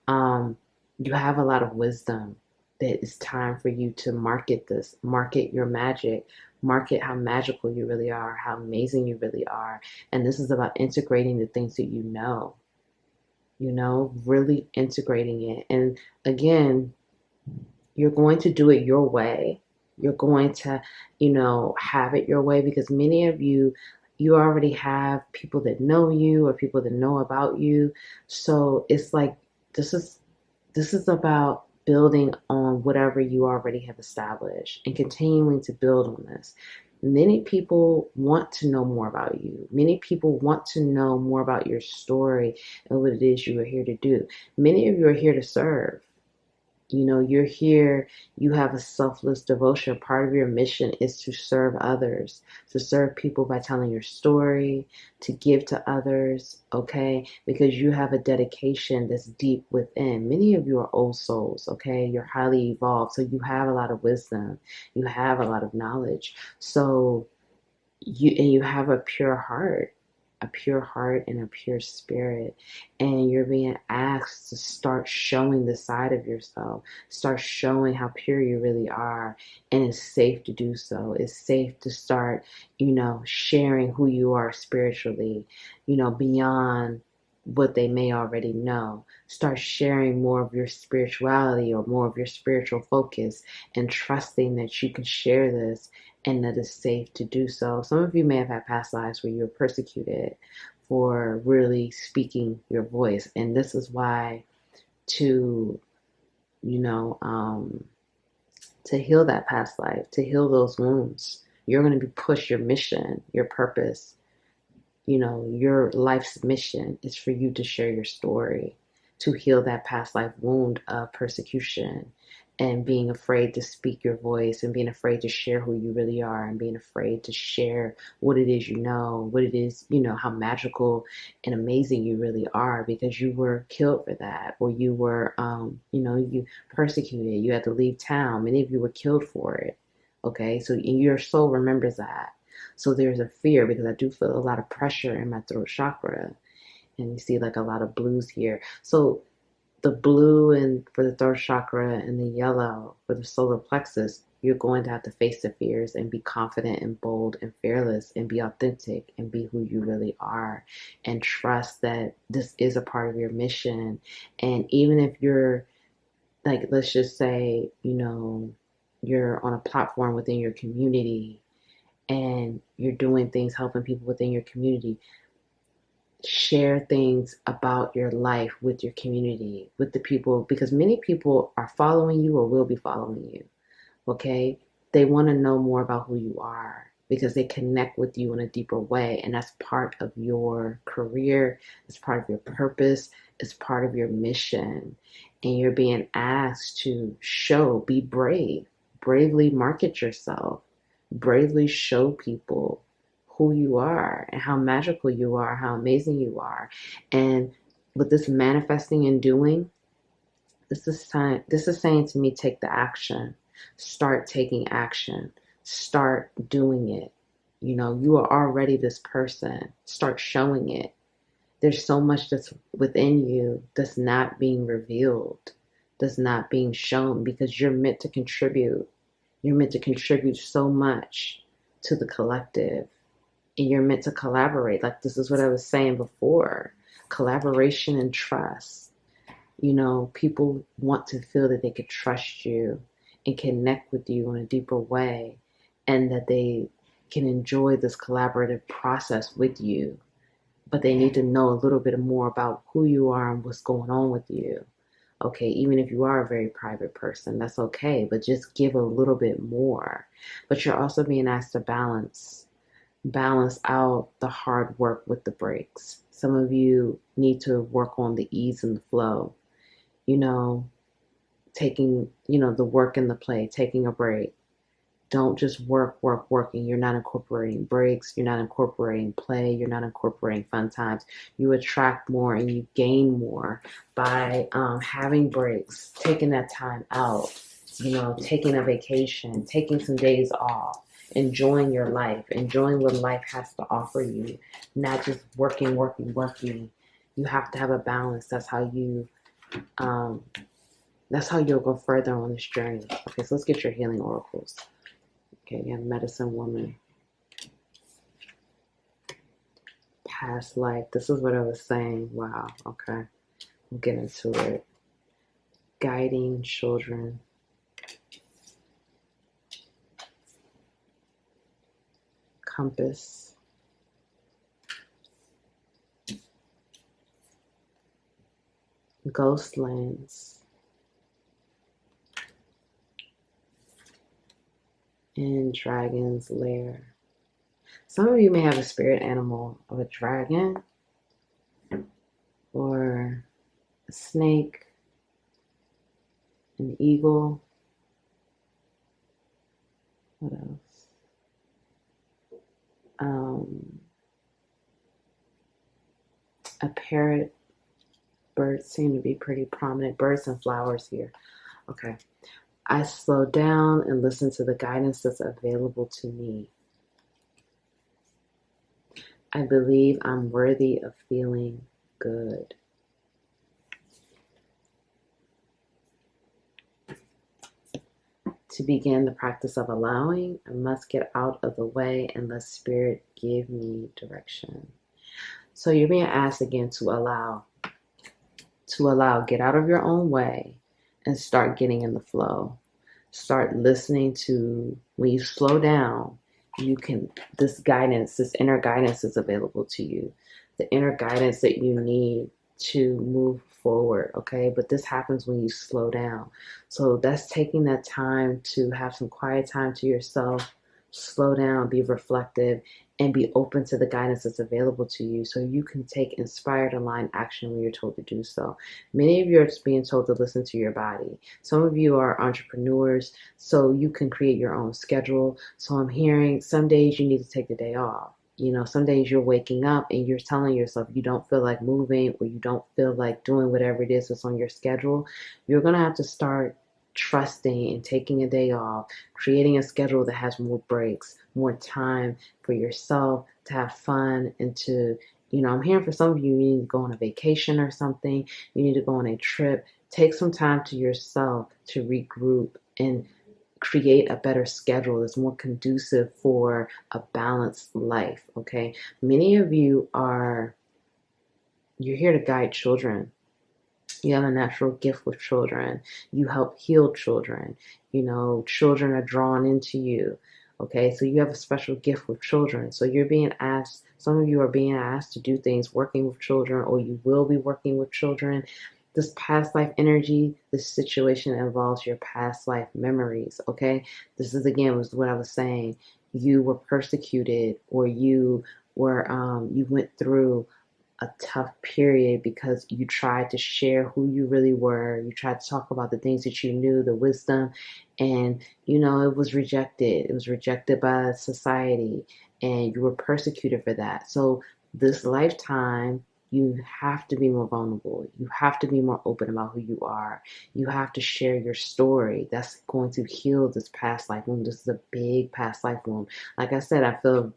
You have a lot of wisdom. That it's time for you to market this, market your magic, market how magical you really are, how amazing you really are. And this is about integrating the things that really integrating it. And again, you're going to do it your way. You're going to, have it your way, because many of you already have people that know you or people that know about you. So it's like, this is about building on whatever you already have established and continuing to build on this. Many people want to know more about you. Many people want to know more about your story and what it is you are here to do. Many of you are here to serve. You're here, you have a selfless devotion. Part of your mission is to serve others, to serve people by telling your story, to give to others, okay? Because you have a dedication that's deep within. Many of you are old souls, okay? You're highly evolved, so you have a lot of wisdom. You have a lot of knowledge. So you have a pure heart. a pure heart and a pure spirit. And you're being asked to start showing the side of yourself, start showing how pure you really are. And it's safe to do so. It's safe to start, sharing who you are spiritually, beyond what they may already know. Start sharing more of your spirituality or more of your spiritual focus, and trusting that you can share this and that it's safe to do so. Some of you may have had past lives where you were persecuted for really speaking your voice. And this is why to, to heal that past life, to heal those wounds, you're going to be pushed. Your mission, your purpose, your life's mission is for you to share your story, to heal that past life wound of persecution and being afraid to speak your voice and being afraid to share who you really are and being afraid to share what it is what it is, how magical and amazing you really are, because you were killed for that, or you were, you persecuted, you had to leave town. Many of you were killed for it. Okay, so your soul remembers that. So there's a fear, because I do feel a lot of pressure in my throat chakra. And you see like a lot of blues here. So the blue and for the throat chakra and the yellow for the solar plexus, you're going to have to face the fears and be confident and bold and fearless and be authentic and be who you really are, and trust that this is a part of your mission. And even if you're like, let's just say, you're on a platform within your community and you're doing things, helping people within your community, share things about your life with your community, with the people, because many people are following you or will be following you. Okay? They want to know more about who you are because they connect with you in a deeper way. And that's part of your career, it's part of your purpose, it's part of your mission. And you're being asked to be brave, bravely market yourself, bravely show people who you are and how magical you are, how amazing you are. And with this manifesting and doing, this is saying to me, take the action. Start taking action. Start doing it. You are already this person. Start showing it. There's so much that's within you that's not being revealed, that's not being shown, because you're meant to contribute. You're meant to contribute so much to the collective, and you're meant to collaborate. Like, this is what I was saying before, collaboration and trust. People want to feel that they could trust you and connect with you in a deeper way, and that they can enjoy this collaborative process with you. But they need to know a little bit more about who you are and what's going on with you. Okay, even if you are a very private person, that's okay, but just give a little bit more. But you're also being asked to balance out the hard work with the breaks. Some of you need to work on the ease and the flow, taking, the work and the play, taking a break. Don't just work, and you're not incorporating breaks, you're not incorporating play, you're not incorporating fun times. You attract more and you gain more by having breaks, taking that time out, taking a vacation, taking some days off, enjoying your life, enjoying what life has to offer you, not just working. You have to have a balance. That's how you'll go further on this journey. Okay, so let's get your healing oracles. Okay, you have medicine woman. Past life. This is what I was saying. Wow, okay. We'll get into it. Guiding children. Compass. Ghost lands. And dragon's lair. Some of you may have a spirit animal of a dragon or a snake, an eagle. What else? A parrot. Birds seem to be pretty prominent. Birds and flowers here. Okay. I slow down and listen to the guidance that's available to me. I believe I'm worthy of feeling good. To begin the practice of allowing, I must get out of the way and let Spirit give me direction. So you're being asked again to allow, get out of your own way and start getting in the flow. Start listening to, when you slow down, you can, this guidance, this inner guidance is available to you. The inner guidance that you need to move forward, okay? But this happens when you slow down. So that's taking that time to have some quiet time to yourself, slow down, be reflective, and be open to the guidance that's available to you so you can take inspired aligned action when you're told to do so. Many of you are just being told to listen to your body. Some of you are entrepreneurs, so you can create your own schedule. So I'm hearing some days you need to take the day off. You know, some days you're waking up and you're telling yourself you don't feel like moving or you don't feel like doing whatever it is that's on your schedule. You're going to have to start trusting and taking a day off, creating a schedule that has more breaks, more time for yourself to have fun and to, you know, I'm hearing for some of you, you need to go on a vacation or something. You need to go on a trip. Take some time to yourself to regroup and create a better schedule that's more conducive for a balanced life, okay? Many of you you're here to guide children. You have a natural gift with children. You help heal children. You know, children are drawn into you. Okay, so you have a special gift with children. So you're being asked, some of you are being asked to do things working with children, or you will be working with children. This past life energy, this situation involves your past life memories. Okay, this is again was what I was saying. You were persecuted, or you went through a tough period because you tried to share who you really were. You tried to talk about the things that you knew, the wisdom, and you know, it was rejected. It was rejected by society, and you were persecuted for that. So, this lifetime, you have to be more vulnerable. You have to be more open about who you are. You have to share your story. That's going to heal this past life wound. This is a big past life wound. Like I said, I feel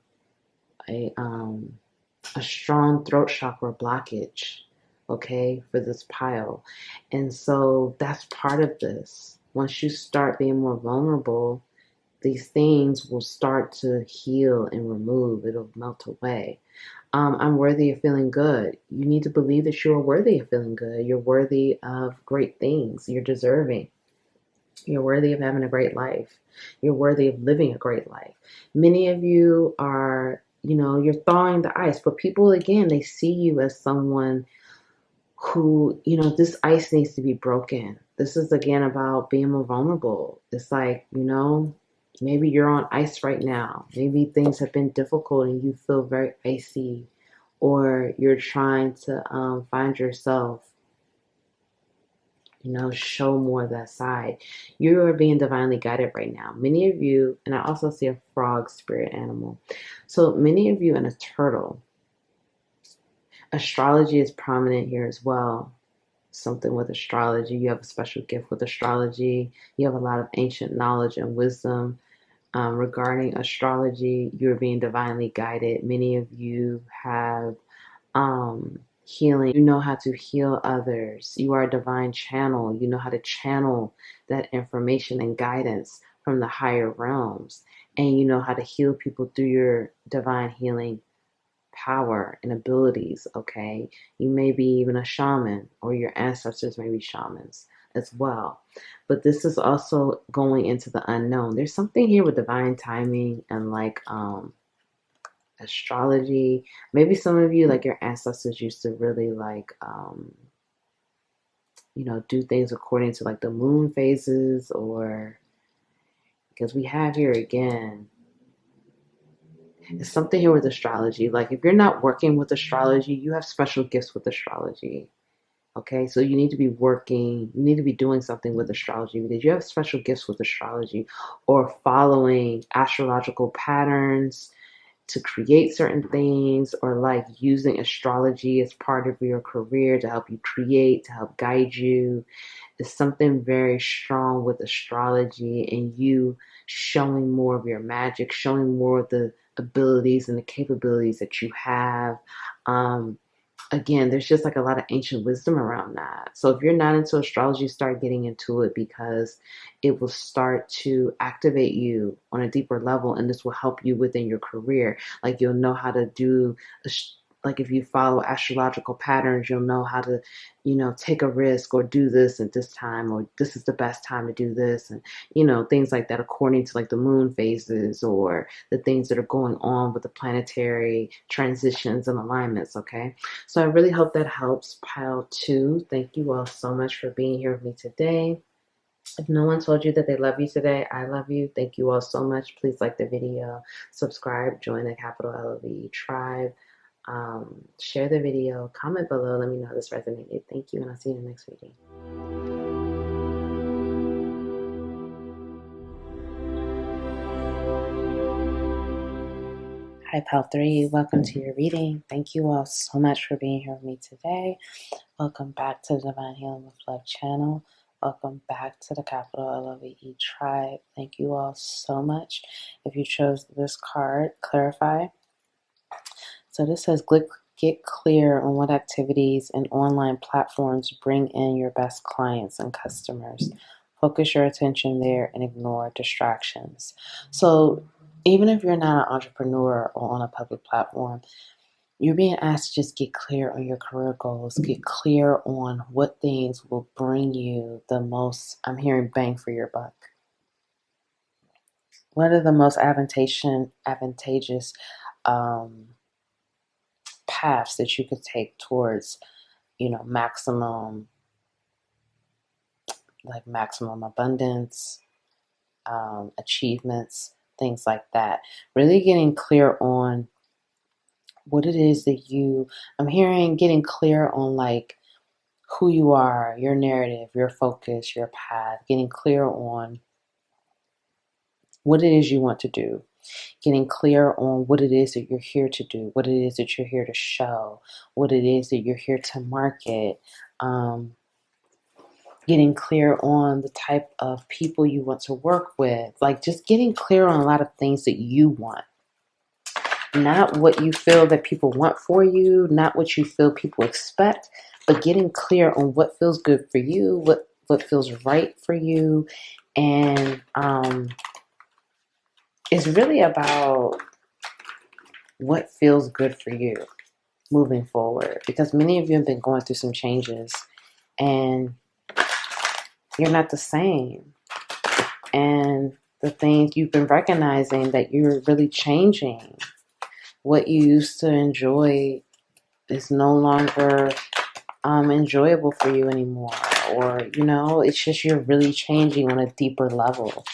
a strong throat chakra blockage, okay, for this pile. And so that's part of this. Once you start being more vulnerable, these things will start to heal and remove. It'll melt away. I'm worthy of feeling good. You need to believe that you're worthy of feeling good. You're worthy of great things. You're deserving. You're worthy of having a great life. You're worthy of living a great life. Many of you are, you know, you're thawing the ice, but people, again, they see you as someone who, you know, this ice needs to be broken. This is, again, about being more vulnerable. It's like, you know, maybe you're on ice right now. Maybe things have been difficult and you feel very icy, or you're trying to find yourself, you know, show more of that side. You are being divinely guided right now. Many of you, and I also see a frog spirit animal. So many of you and a turtle. Astrology is prominent here as well. Something with astrology. You have a special gift with astrology. You have a lot of ancient knowledge and wisdom regarding astrology. You're being divinely guided. Many of you have healing. You know how to heal others. You are a divine channel. You know how to channel that information and guidance from the higher realms. And you know how to heal people through your divine healing power and abilities, okay? You may be even a shaman, or your ancestors may be shamans as well. But this is also going into the unknown. There's something here with divine timing and like astrology. Maybe some of you, like your ancestors, used to really like you know, do things according to like the moon phases, or because we have here again, it's something here with astrology. Like if you're not working with astrology, you have special gifts with astrology. Okay, so you need to be working, you need to be doing something with astrology because you have special gifts with astrology, or following astrological patterns to create certain things, or like using astrology as part of your career to help you create, to help guide you. It's something very strong with astrology and you showing more of your magic, showing more of the abilities and the capabilities that you have. Again, there's just like a lot of ancient wisdom around that. So if you're not into astrology, start getting into it, because it will start to activate you on a deeper level, and this will help you within your career. Like, you'll know how to do, like, if you follow astrological patterns, you'll know how to, take a risk, or do this at this time, or this is the best time to do this, and things like that, according to like the moon phases, or the things that are going on with the planetary transitions and alignments. Okay, so I really hope that helps, pile 2. Thank you all so much for being here with me today. If no one told you that they love you today, I love you. Thank you all so much. Please like the video, subscribe, join the capital LV tribe, share the video, comment below, let me know how this resonated. Thank you, and I'll see you in the next reading. Hi, Pal 3. Welcome to your reading. Thank you all so much for being here with me today. Welcome back to the Divine Healing with Love channel. Welcome back to the capital LOVE tribe. Thank you all so much. If you chose this card, clarify. So this says, get clear on what activities and online platforms bring in your best clients and customers. Focus your attention there and ignore distractions. So even if you're not an entrepreneur or on a public platform, you're being asked to just get clear on your career goals. Get clear on what things will bring you the most, I'm hearing, bang for your buck. What are the most advantageous paths that you could take towards, maximum abundance, achievements, things like that. Really getting clear on what it is that I'm hearing, getting clear on like who you are, your narrative, your focus, your path, getting clear on what it is you want to do, getting clear on what it is that you're here to do, what it is that you're here to show, what it is that you're here to market, getting clear on the type of people you want to work with, like just getting clear on a lot of things that you want. Not what you feel that people want for you, not what you feel people expect, but getting clear on what feels good for you, what feels right for you. And it's really about what feels good for you moving forward, because many of you have been going through some changes and you're not the same. And the things you've been recognizing that you're really changing. What you used to enjoy is no longer enjoyable for you anymore. Or, it's just you're really changing on a deeper level.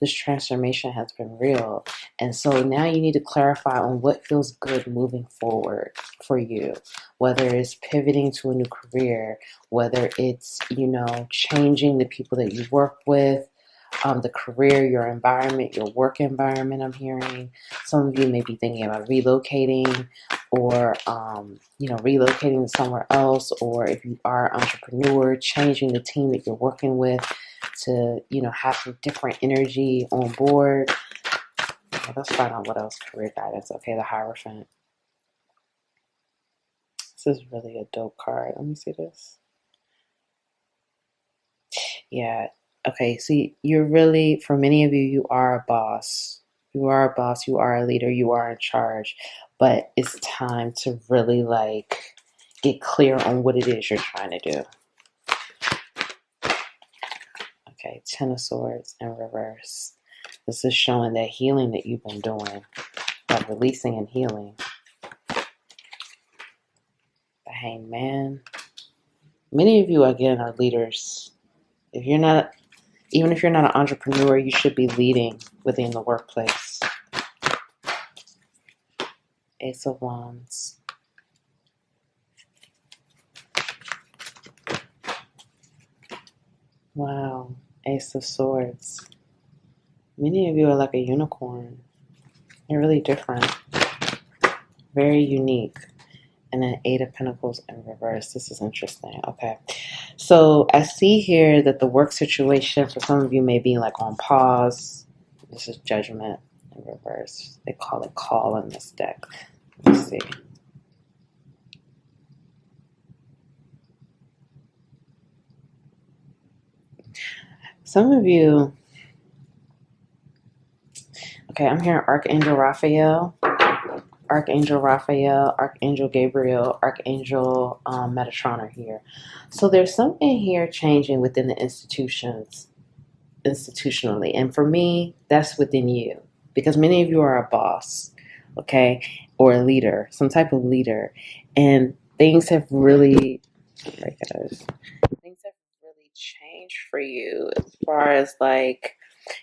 This transformation has been real. And so now you need to clarify on what feels good moving forward for you. Whether it's pivoting to a new career, whether it's, changing the people that you work with, the career, your environment, your work environment, I'm hearing. Some of you may be thinking about relocating or, relocating somewhere else. Or if you are an entrepreneur, changing the team that you're working with to, have some different energy on board. Okay, let's find out what else career guidance. Okay, the Hierophant. This is really a dope card. Let me see this. Yeah. Okay, see, you're really, for many of you, you are a boss. You are a boss, you are a leader, you are in charge. But it's time to really get clear on what it is you're trying to do. Okay, Ten of Swords in reverse. This is showing that healing that you've been doing, that releasing and healing. The Hanged Man. Many of you, again, are leaders. Even if you're not an entrepreneur, you should be leading within the workplace. Ace of Wands. Wow. Ace of Swords. Many of you are like a unicorn. You're really different. Very unique. And an Eight of Pentacles in reverse. This is interesting. Okay. So I see here that the work situation for some of you may be like on pause. This is Judgment in reverse. They call it call in this deck. Let's see. Some of you, okay, I'm hearing Archangel Raphael, Archangel Gabriel, Archangel Metatron are here. So there's something here changing within the institutions, institutionally. And for me, that's within you. Because many of you are a boss, okay, or a leader, some type of leader. And things have really, things have really changed for you as far as like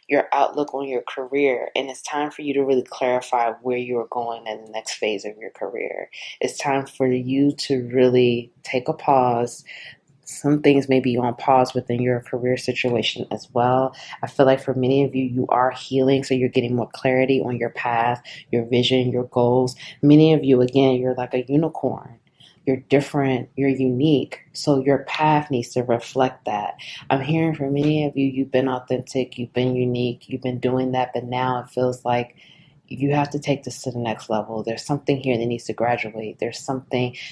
your outlook on your career. And it's time for you to really clarify where you're going in the next phase of your career. It's time for you to really take a pause. Some things may be on pause within your career situation as well. I feel like for many of you, you are healing, so you're getting more clarity on your path, your vision, your goals. Many of you, again, you're like a unicorn. You're different, you're unique, so your path needs to reflect that. I'm hearing from many of you, you've been authentic, you've been unique, you've been doing that, but now it feels like you have to take this to the next level. There's something here that needs to graduate. There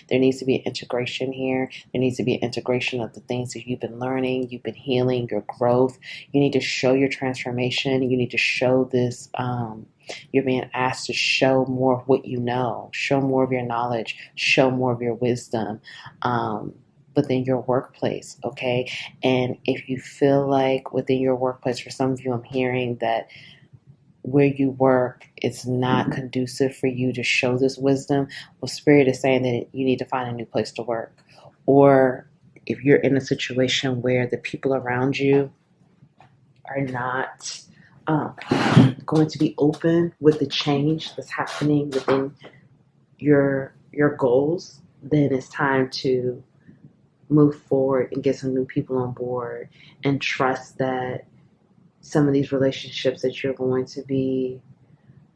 needs to be an integration here. There needs to be an integration of the things that you've been learning, you've been healing, your growth. You need to show your transformation. You need to show this. You're being asked to show more of what you know, show more of your knowledge, show more of your wisdom. Within your workplace, okay? And if you feel like within your workplace, for some of you, I'm hearing that where you work it's not conducive for you to show this wisdom, well, Spirit is saying that you need to find a new place to work. Or if you're in a situation where the people around you are not going to be open with the change that's happening within your goals, then it's time to move forward and get some new people on board and trust that some of these relationships that you're going to be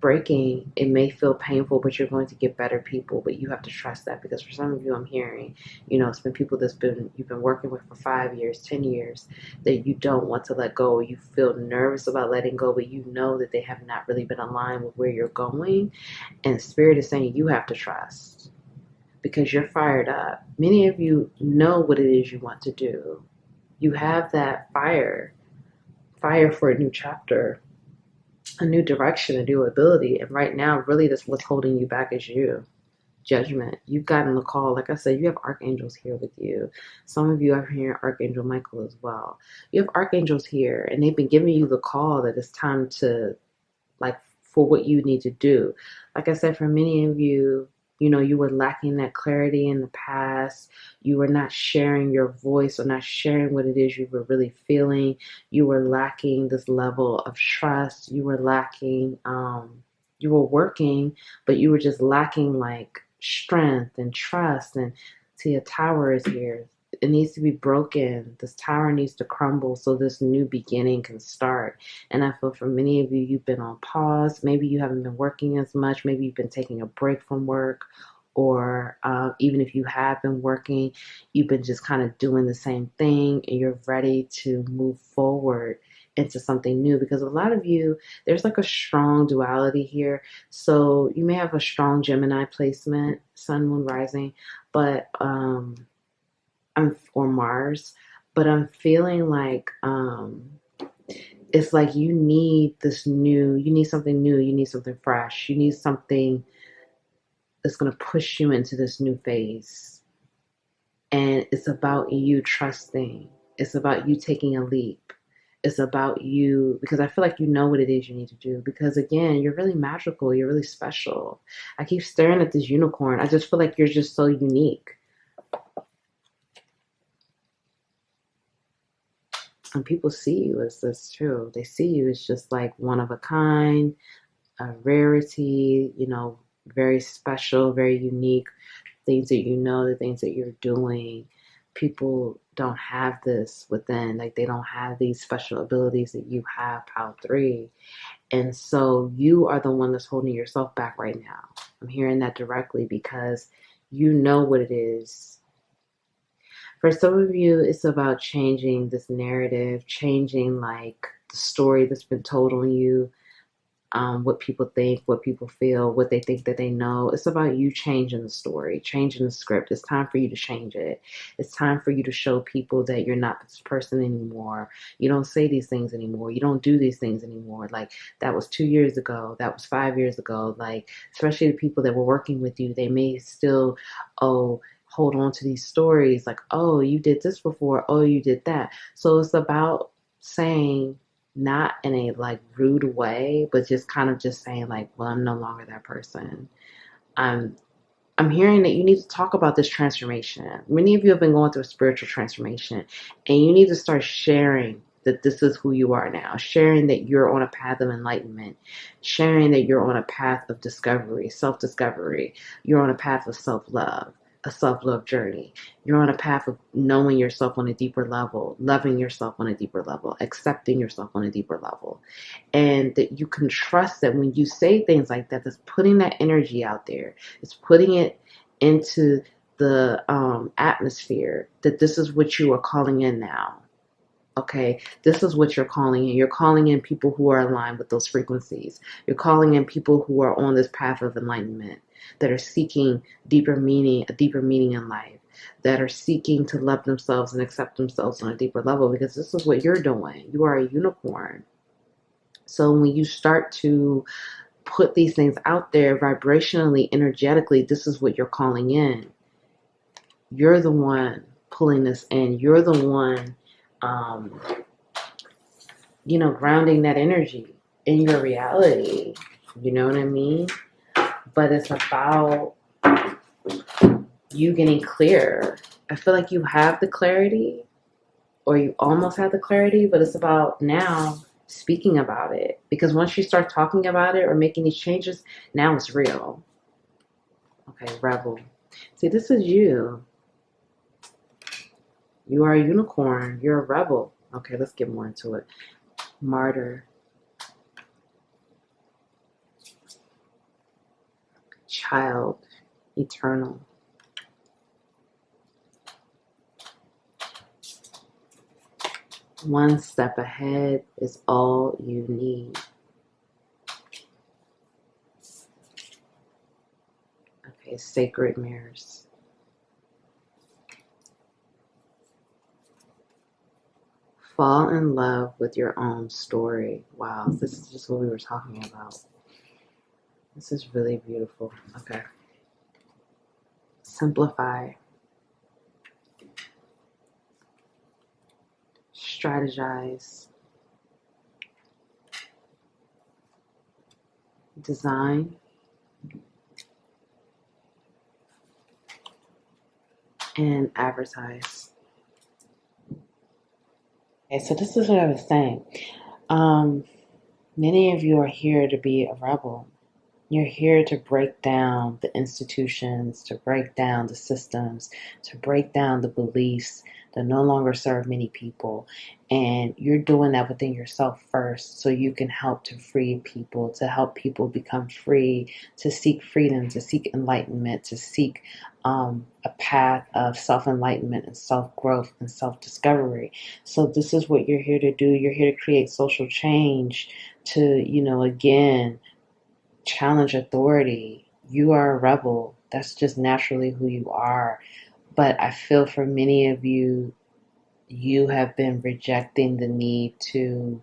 breaking, it may feel painful, but you're going to get better people. But you have to trust that, because for some of you, I'm hearing, it's been people you've been working with for 5 years, 10 years, that you don't want to let go. You feel nervous about letting go, but you know that they have not really been aligned with where you're going. And Spirit is saying you have to trust, because you're fired up. Many of you know what it is you want to do. You have that fire for a new chapter, a new direction, a new ability. And right now, really, that's what's holding you back is you. Judgment. You've gotten the call. Like I said, you have archangels here with you. Some of you are hearing Archangel Michael as well. You have archangels here, and they've been giving you the call that it's time to, like, for what you need to do. Like I said, for many of you, you were lacking that clarity in the past. You were not sharing your voice or not sharing what it is you were really feeling. You were lacking this level of trust. You were lacking, you were working, but you were just lacking like strength and trust. And see, a tower is here. It needs to be broken. This tower needs to crumble so this new beginning can start. And I feel for many of you, you've been on pause. Maybe you haven't been working as much. Maybe you've been taking a break from work. Or even if you have been working, you've been just kind of doing the same thing, and you're ready to move forward into something new. Because a lot of you, there's like a strong duality here. So you may have a strong Gemini placement, Sun, Moon, Rising, but or Mars, but I'm feeling like it's like you need something new, you need something fresh, you need something that's going to push you into this new phase. And it's about you trusting, it's about you taking a leap, it's about you, because I feel like you know what it is you need to do, because again, you're really magical, you're really special. I keep staring at this unicorn. I just feel like you're just so unique. And people see you as this too. They see you as just like one of a kind, a rarity, very special, very unique. Things that the things that you're doing. People don't have this within, like they don't have these special abilities that you have, Pal 3. And so you are the one that's holding yourself back right now. I'm hearing that directly because you know what it is. For some of you, it's about changing this narrative, changing like the story that's been told on you. what people think, what people feel, what they think that they know. It's about you changing the story, changing the script. It's time for you to change it. It's time for you to show people that you're not this person anymore. You don't say these things anymore. You don't do these things anymore. Like, that was 2 years ago. That was 5 years ago. Like, especially the people that were working with you, they may still, hold on to these stories. Like, oh, you did this before. Oh, you did that. So it's about saying, not in a like rude way, but just kind of just saying like, well, I'm no longer that person. I'm I'm hearing that you need to talk about this transformation. Many of you have been going through a spiritual transformation, and you need to start sharing that this is who you are now, sharing that you're on a path of enlightenment, sharing that you're on a path of discovery, self-discovery. You're on a path of self-love, a self-love journey. You're on a path of knowing yourself on a deeper level, loving yourself on a deeper level, accepting yourself on a deeper level. And that you can trust that when you say things like that, that's putting that energy out there. It's putting it into the atmosphere that this is what you are calling in now. Okay, this is what you're calling in. You're calling in people who are aligned with those frequencies. You're calling in people who are on this path of enlightenment, that are seeking deeper meaning, a deeper meaning in life, that are seeking to love themselves and accept themselves on a deeper level, because this is what you're doing. You are a unicorn. So when you start to put these things out there vibrationally, energetically, this is what you're calling in. You're the one pulling this in. You're the one, grounding that energy in your reality. You know what I mean? But it's about you getting clear. I feel like you have the clarity, or you almost have the clarity, but it's about now speaking about it. Because once you start talking about it or making these changes, now it's real. Okay, rebel. See, this is you. You are a unicorn. You're a rebel. Okay, let's get more into it. Martyr. Child. Eternal. One step ahead is all you need. Okay, sacred mirrors. Fall in love with your own story. Wow, this is just what we were talking about. This is really beautiful. Okay. Simplify. Strategize. Design. And advertise. Okay, so this is what I was saying. Many of you are here to be a rebel. You're here to break down the institutions, to break down the systems, to break down the beliefs that no longer serve many people. And you're doing that within yourself first, so you can help to free people, to help people become free, to seek freedom, to seek enlightenment, to seek a path of self-enlightenment and self-growth and self-discovery. So this is what you're here to do. You're here to create social change, to, again, challenge authority. You are a rebel. That's just naturally who you are. But I feel for many of you, you have been rejecting the need to,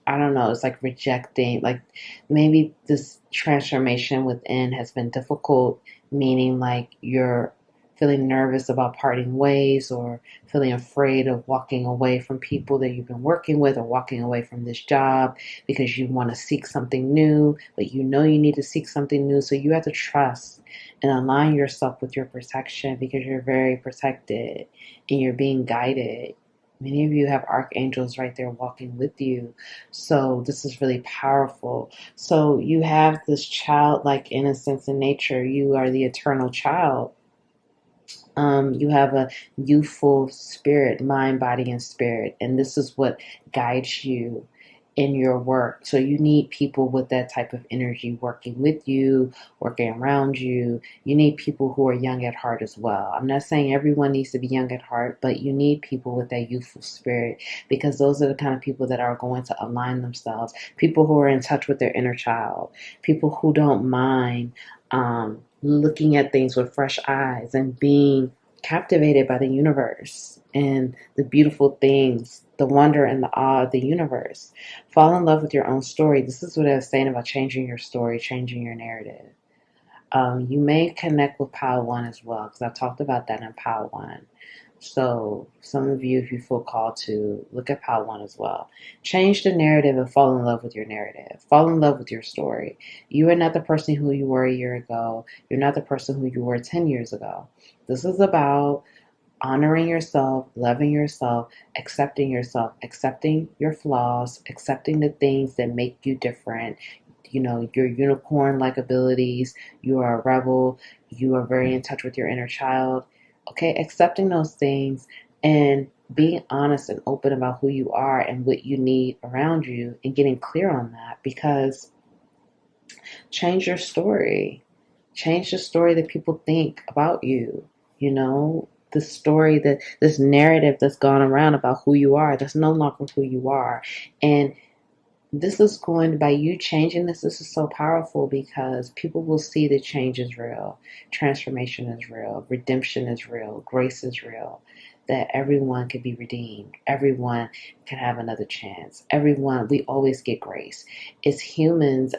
I don't know, it's like rejecting, like maybe this transformation within has been difficult, meaning like you're feeling nervous about parting ways, or feeling afraid of walking away from people that you've been working with, or walking away from this job because you want to seek something new, but you need to seek something new. So you have to trust and align yourself with your protection, because you're very protected and you're being guided. Many of you have archangels right there walking with you. So this is really powerful. So you have this childlike innocence in nature. You are the eternal child. You have a youthful spirit, mind, body, and spirit. And this is what guides you in your work. So you need people with that type of energy working with you, working around you. You need people who are young at heart as well. I'm not saying everyone needs to be young at heart, but you need people with that youthful spirit, because those are the kind of people that are going to align themselves. People who are in touch with their inner child. People who don't mind looking at things with fresh eyes and being captivated by the universe and the beautiful things, the wonder and the awe of the universe. Fall in love with your own story. This is what I was saying about changing your story, changing your narrative. You may connect with Pile 1 as well, because I talked about that in Pile 1. So some of you, if you feel called to, look at Pile 1 as well. Change the narrative and fall in love with your narrative. Fall in love with your story. You are not the person who you were a year ago. You're not the person who you were 10 years ago. This is about honoring yourself, loving yourself, accepting your flaws, accepting the things that make you different. You know, your unicorn-like abilities. You are a rebel. You are very in touch with your inner child. Okay, accepting those things and being honest and open about who you are and what you need around you and getting clear on that, because change your story. Change the story that people think about you. You know, the story that this narrative that's gone around about who you are, that's no longer who you are. And this is going, by you changing this is so powerful, because people will see that change is real, transformation is real, redemption is real, grace is real, that everyone can be redeemed, everyone can have another chance, everyone, we always get grace. As humans,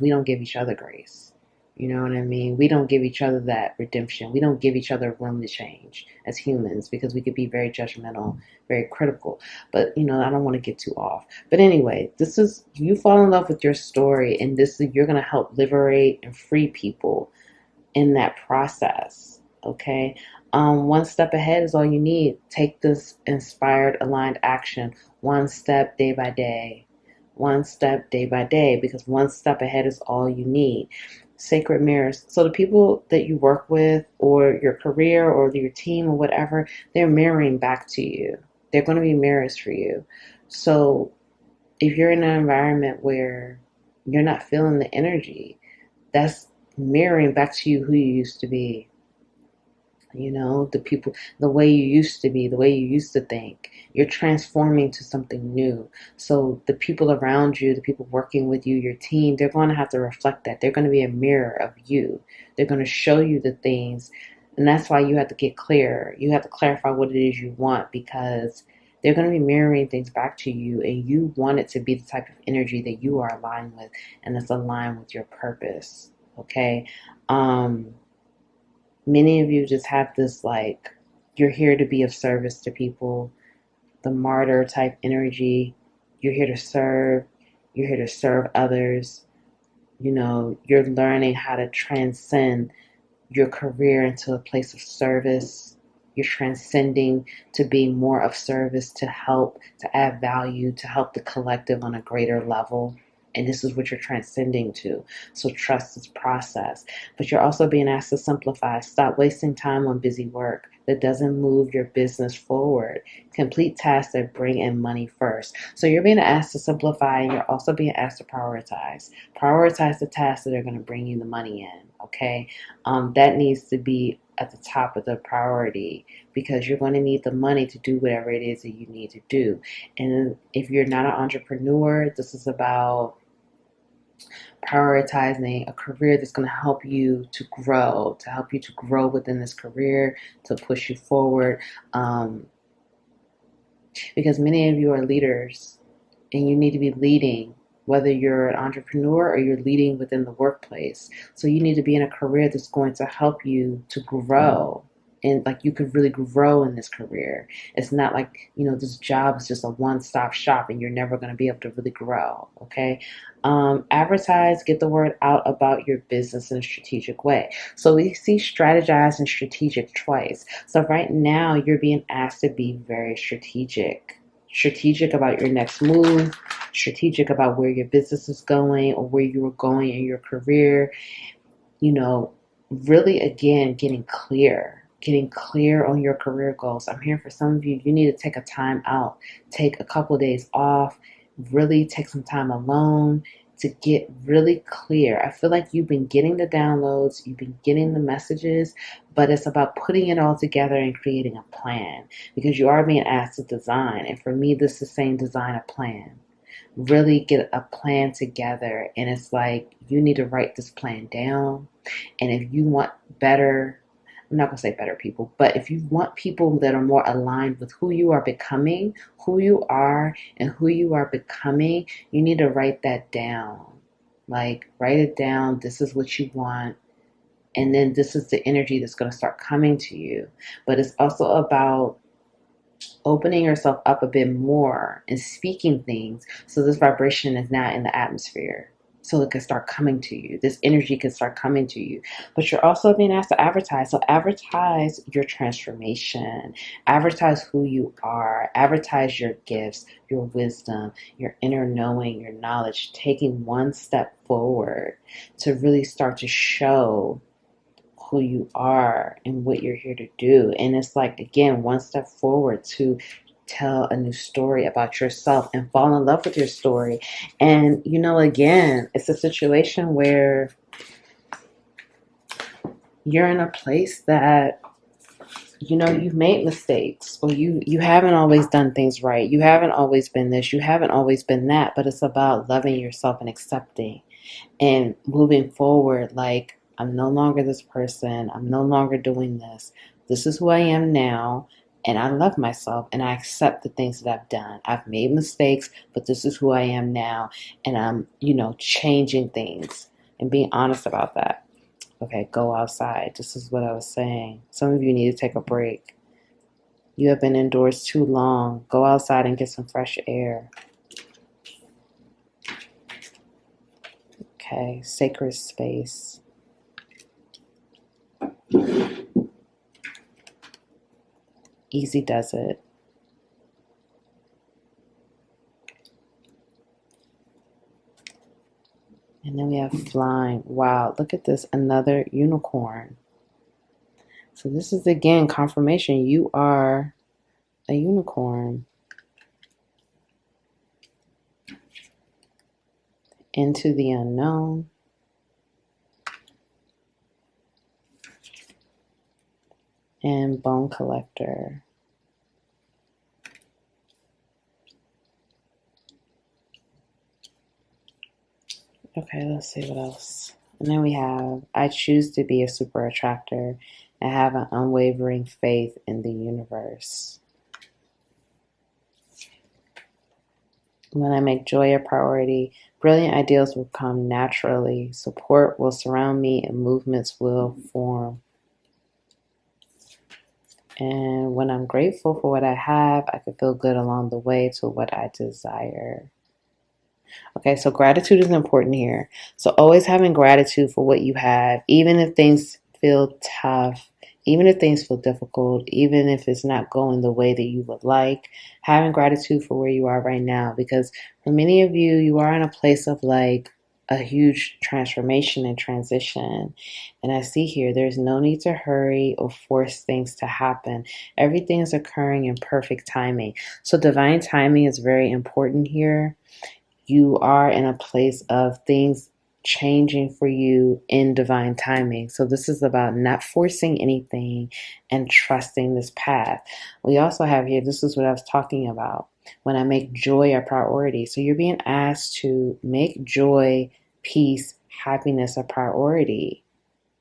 we don't give each other grace. You know what I mean? We don't give each other that redemption. We don't give each other room to change as humans, because we could be very judgmental, very critical. But, you know, I don't want to get too off. But anyway, this is, you fall in love with your story, and this is, you're going to help liberate and free people in that process. Okay? One step ahead is all you need. Take this inspired, aligned action, one step day by day. One step day by day, because one step ahead is all you need. Sacred mirrors. So the people that you work with, or your career, or your team, or whatever, they're mirroring back to you. They're going to be mirrors for you. So if you're in an environment where you're not feeling the energy, that's mirroring back to you who you used to be. You know, the people, the way you used to be, the way you used to think. You're transforming to something new. So the people around you, the people working with you, your team, they're going to have to reflect that. They're going to be a mirror of you. They're going to show you the things. And that's why you have to get clear. You have to clarify what it is you want, because they're going to be mirroring things back to you, and you want it to be the type of energy that you are aligned with, and that's aligned with your purpose. Okay? Many of you just have this, like, you're here to be of service to people, the martyr type energy. You're here to serve. You're here to serve others. You know, you're learning how to transcend your career into a place of service. You're transcending to be more of service, to help, to add value, to help the collective on a greater level. And this is what you're transcending to. So trust this process. But you're also being asked to simplify. Stop wasting time on busy work that doesn't move your business forward. Complete tasks that bring in money first. So you're being asked to simplify, and you're also being asked to prioritize. Prioritize the tasks that are going to bring you the money in, okay? That needs to be at the top of the priority, because you're going to need the money to do whatever it is that you need to do. And if you're not an entrepreneur, this is about prioritizing a career that's going to help you to grow within this career, to push you forward. Because many of you are leaders, and you need to be leading, whether you're an entrepreneur or you're leading within the workplace. So you need to be in a career that's going to help you to grow. And like, you could really grow in this career. It's not like, you know, this job is just a one-stop shop and you're never going to be able to really grow. Okay. Advertise, get the word out about your business in a strategic way. So we see strategize and strategic twice. So right now you're being asked to be very strategic about your next move, strategic about where your business is going or where you are going in your career. You know, really, again, getting clear on your career goals. I'm here for some of you. You need to take a time out, take a couple of days off, really take some time alone to get really clear. I feel like you've been getting the downloads, you've been getting the messages, but it's about putting it all together and creating a plan, because you are being asked to design. And for me, this is saying design a plan. Really get a plan together. And it's like you need to write this plan down. And if you want better, I'm not going to say better people, but if you want people that are more aligned with who you are becoming, who you are and who you are becoming, you need to write that down. Like, write it down. This is what you want. And then this is the energy that's going to start coming to you. But it's also about opening yourself up a bit more and speaking things so this vibration is now in the atmosphere, so it can start coming to you. This energy can start coming to you. But you're also being asked to advertise. So advertise your transformation, advertise who you are, advertise your gifts, your wisdom, your inner knowing, your knowledge, taking one step forward to really start to show who you are and what you're here to do. And it's like, again, one step forward to tell a new story about yourself and fall in love with your story. And, again, it's a situation where you're in a place that, you've made mistakes, or you haven't always done things right. You haven't always been this. You haven't always been that. But it's about loving yourself and accepting and moving forward. Like, I'm no longer this person. I'm no longer doing this. This is who I am now. And I love myself and I accept the things that I've done. I've made mistakes, but this is who I am now. And I'm, changing things and being honest about that. Okay, go outside. This is what I was saying. Some of you need to take a break. You have been indoors too long. Go outside and get some fresh air. Okay, sacred space. Easy does it. And then we have flying. Wow, look at this. Another unicorn. So this is, again, confirmation. You are a unicorn. Into the unknown. And bone collector. Okay, let's see what else. And then we have, I choose to be a super attractor and have an unwavering faith in the universe. When I make joy a priority, brilliant ideas will come naturally. Support will surround me and movements will form. And when I'm grateful for what I have, I can feel good along the way to what I desire. Okay, so gratitude is important here. So always having gratitude for what you have, even if things feel tough, even if things feel difficult, even if it's not going the way that you would like, having gratitude for where you are right now. Because for many of you, you are in a place of like a huge transformation and transition. And I see here, there's no need to hurry or force things to happen. Everything is occurring in perfect timing. So divine timing is very important here. You are in a place of things changing for you in divine timing. So this is about not forcing anything and trusting this path. We also have here, this is what I was talking about, when I make joy a priority. So you're being asked to make joy, peace, happiness a priority.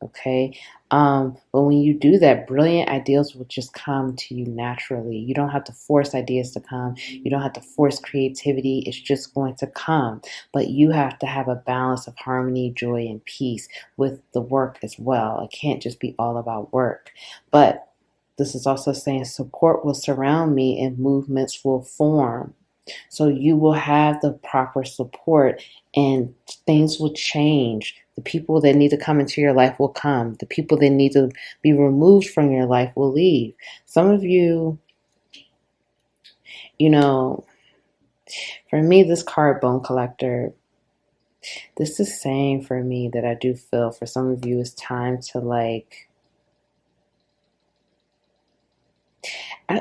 Okay. But when you do that, brilliant ideas will just come to you naturally. You don't have to force ideas to come. You don't have to force creativity. It's just going to come. But you have to have a balance of harmony, joy, and peace with the work as well. It can't just be all about work. But this is also saying support will surround me and movements will form. So you will have the proper support and things will change. The people that need to come into your life will come. The people that need to be removed from your life will leave. Some of you, for me, this card, Bone Collector, this is saying for me that I do feel for some of you it's time to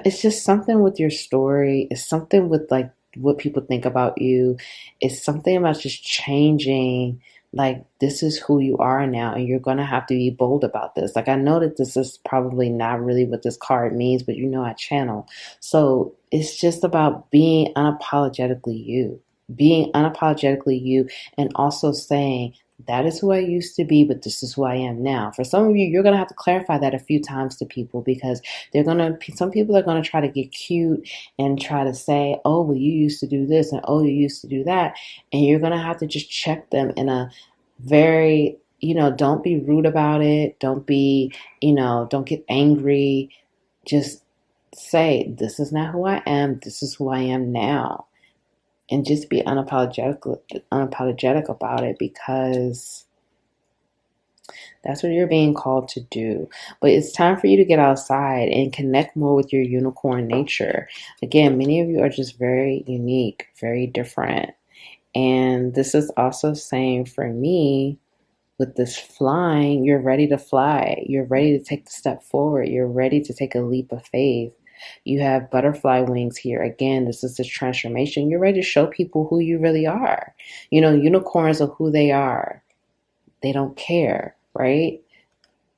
it's just something with your story. It's something with what people think about you. It's something about just changing. Like, this is who you are now, and you're gonna have to be bold about this. Like, I know that this is probably not really what this card means, but I channel. So it's just about being unapologetically you, and also saying, that is who I used to be, but this is who I am now. For some of you, you're going to have to clarify that a few times to people, because some people are going to try to get cute and try to say, oh, well, you used to do this and oh, you used to do that. And you're going to have to just check them in a very, don't be rude about it. Don't be, don't get angry. Just say, this is not who I am. This is who I am now. And just be unapologetic about it, because that's what you're being called to do. But it's time for you to get outside and connect more with your unicorn nature. Again, many of you are just very unique, very different. And this is also saying, for me, with this flying, you're ready to fly. You're ready to take the step forward. You're ready to take a leap of faith. You have butterfly wings here. Again, this is this transformation. You're ready to show people who you really are. Unicorns are who they are. They don't care, right?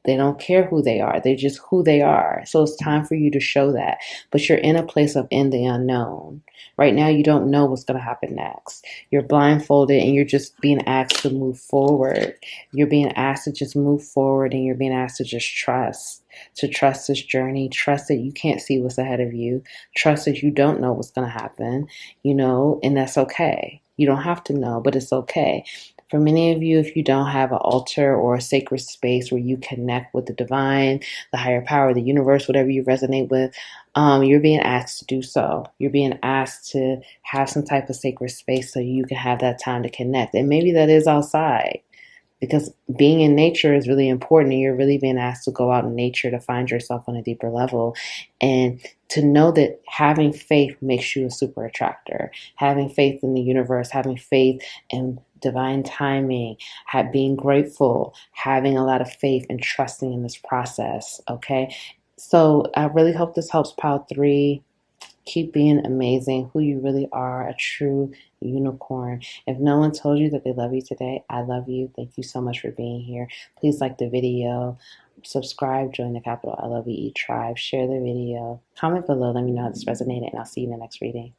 They don't care who they are. They're just who they are. So it's time for you to show that. But you're in a place of in the unknown. Right now, you don't know what's going to happen next. You're blindfolded and you're just being asked to move forward. You're being asked to just move forward, and you're being asked to just trust. To trust this journey. Trust that you can't see what's ahead of you. Trust that you don't know what's going to happen, and that's okay. You don't have to know, but it's okay. For many of you, if you don't have an altar or a sacred space where you connect with the divine, the higher power, the universe, whatever you resonate with, you're being asked to do so. You're being asked to have some type of sacred space so you can have that time to connect. And maybe that is outside, because being in nature is really important, and you're really being asked to go out in nature to find yourself on a deeper level, and to know that having faith makes you a super attractor. Having faith in the universe, having faith in divine timing, being grateful, having a lot of faith and trusting in this process, okay? So I really hope this helps, Pile 3. Keep being amazing, who you really are, a true unicorn. If no one told you that they love you today, I love you. Thank you so much for being here. Please like the video, subscribe, join the capital LOVE tribe, share the video, comment below, let me know how this resonated, and I'll see you in the next reading.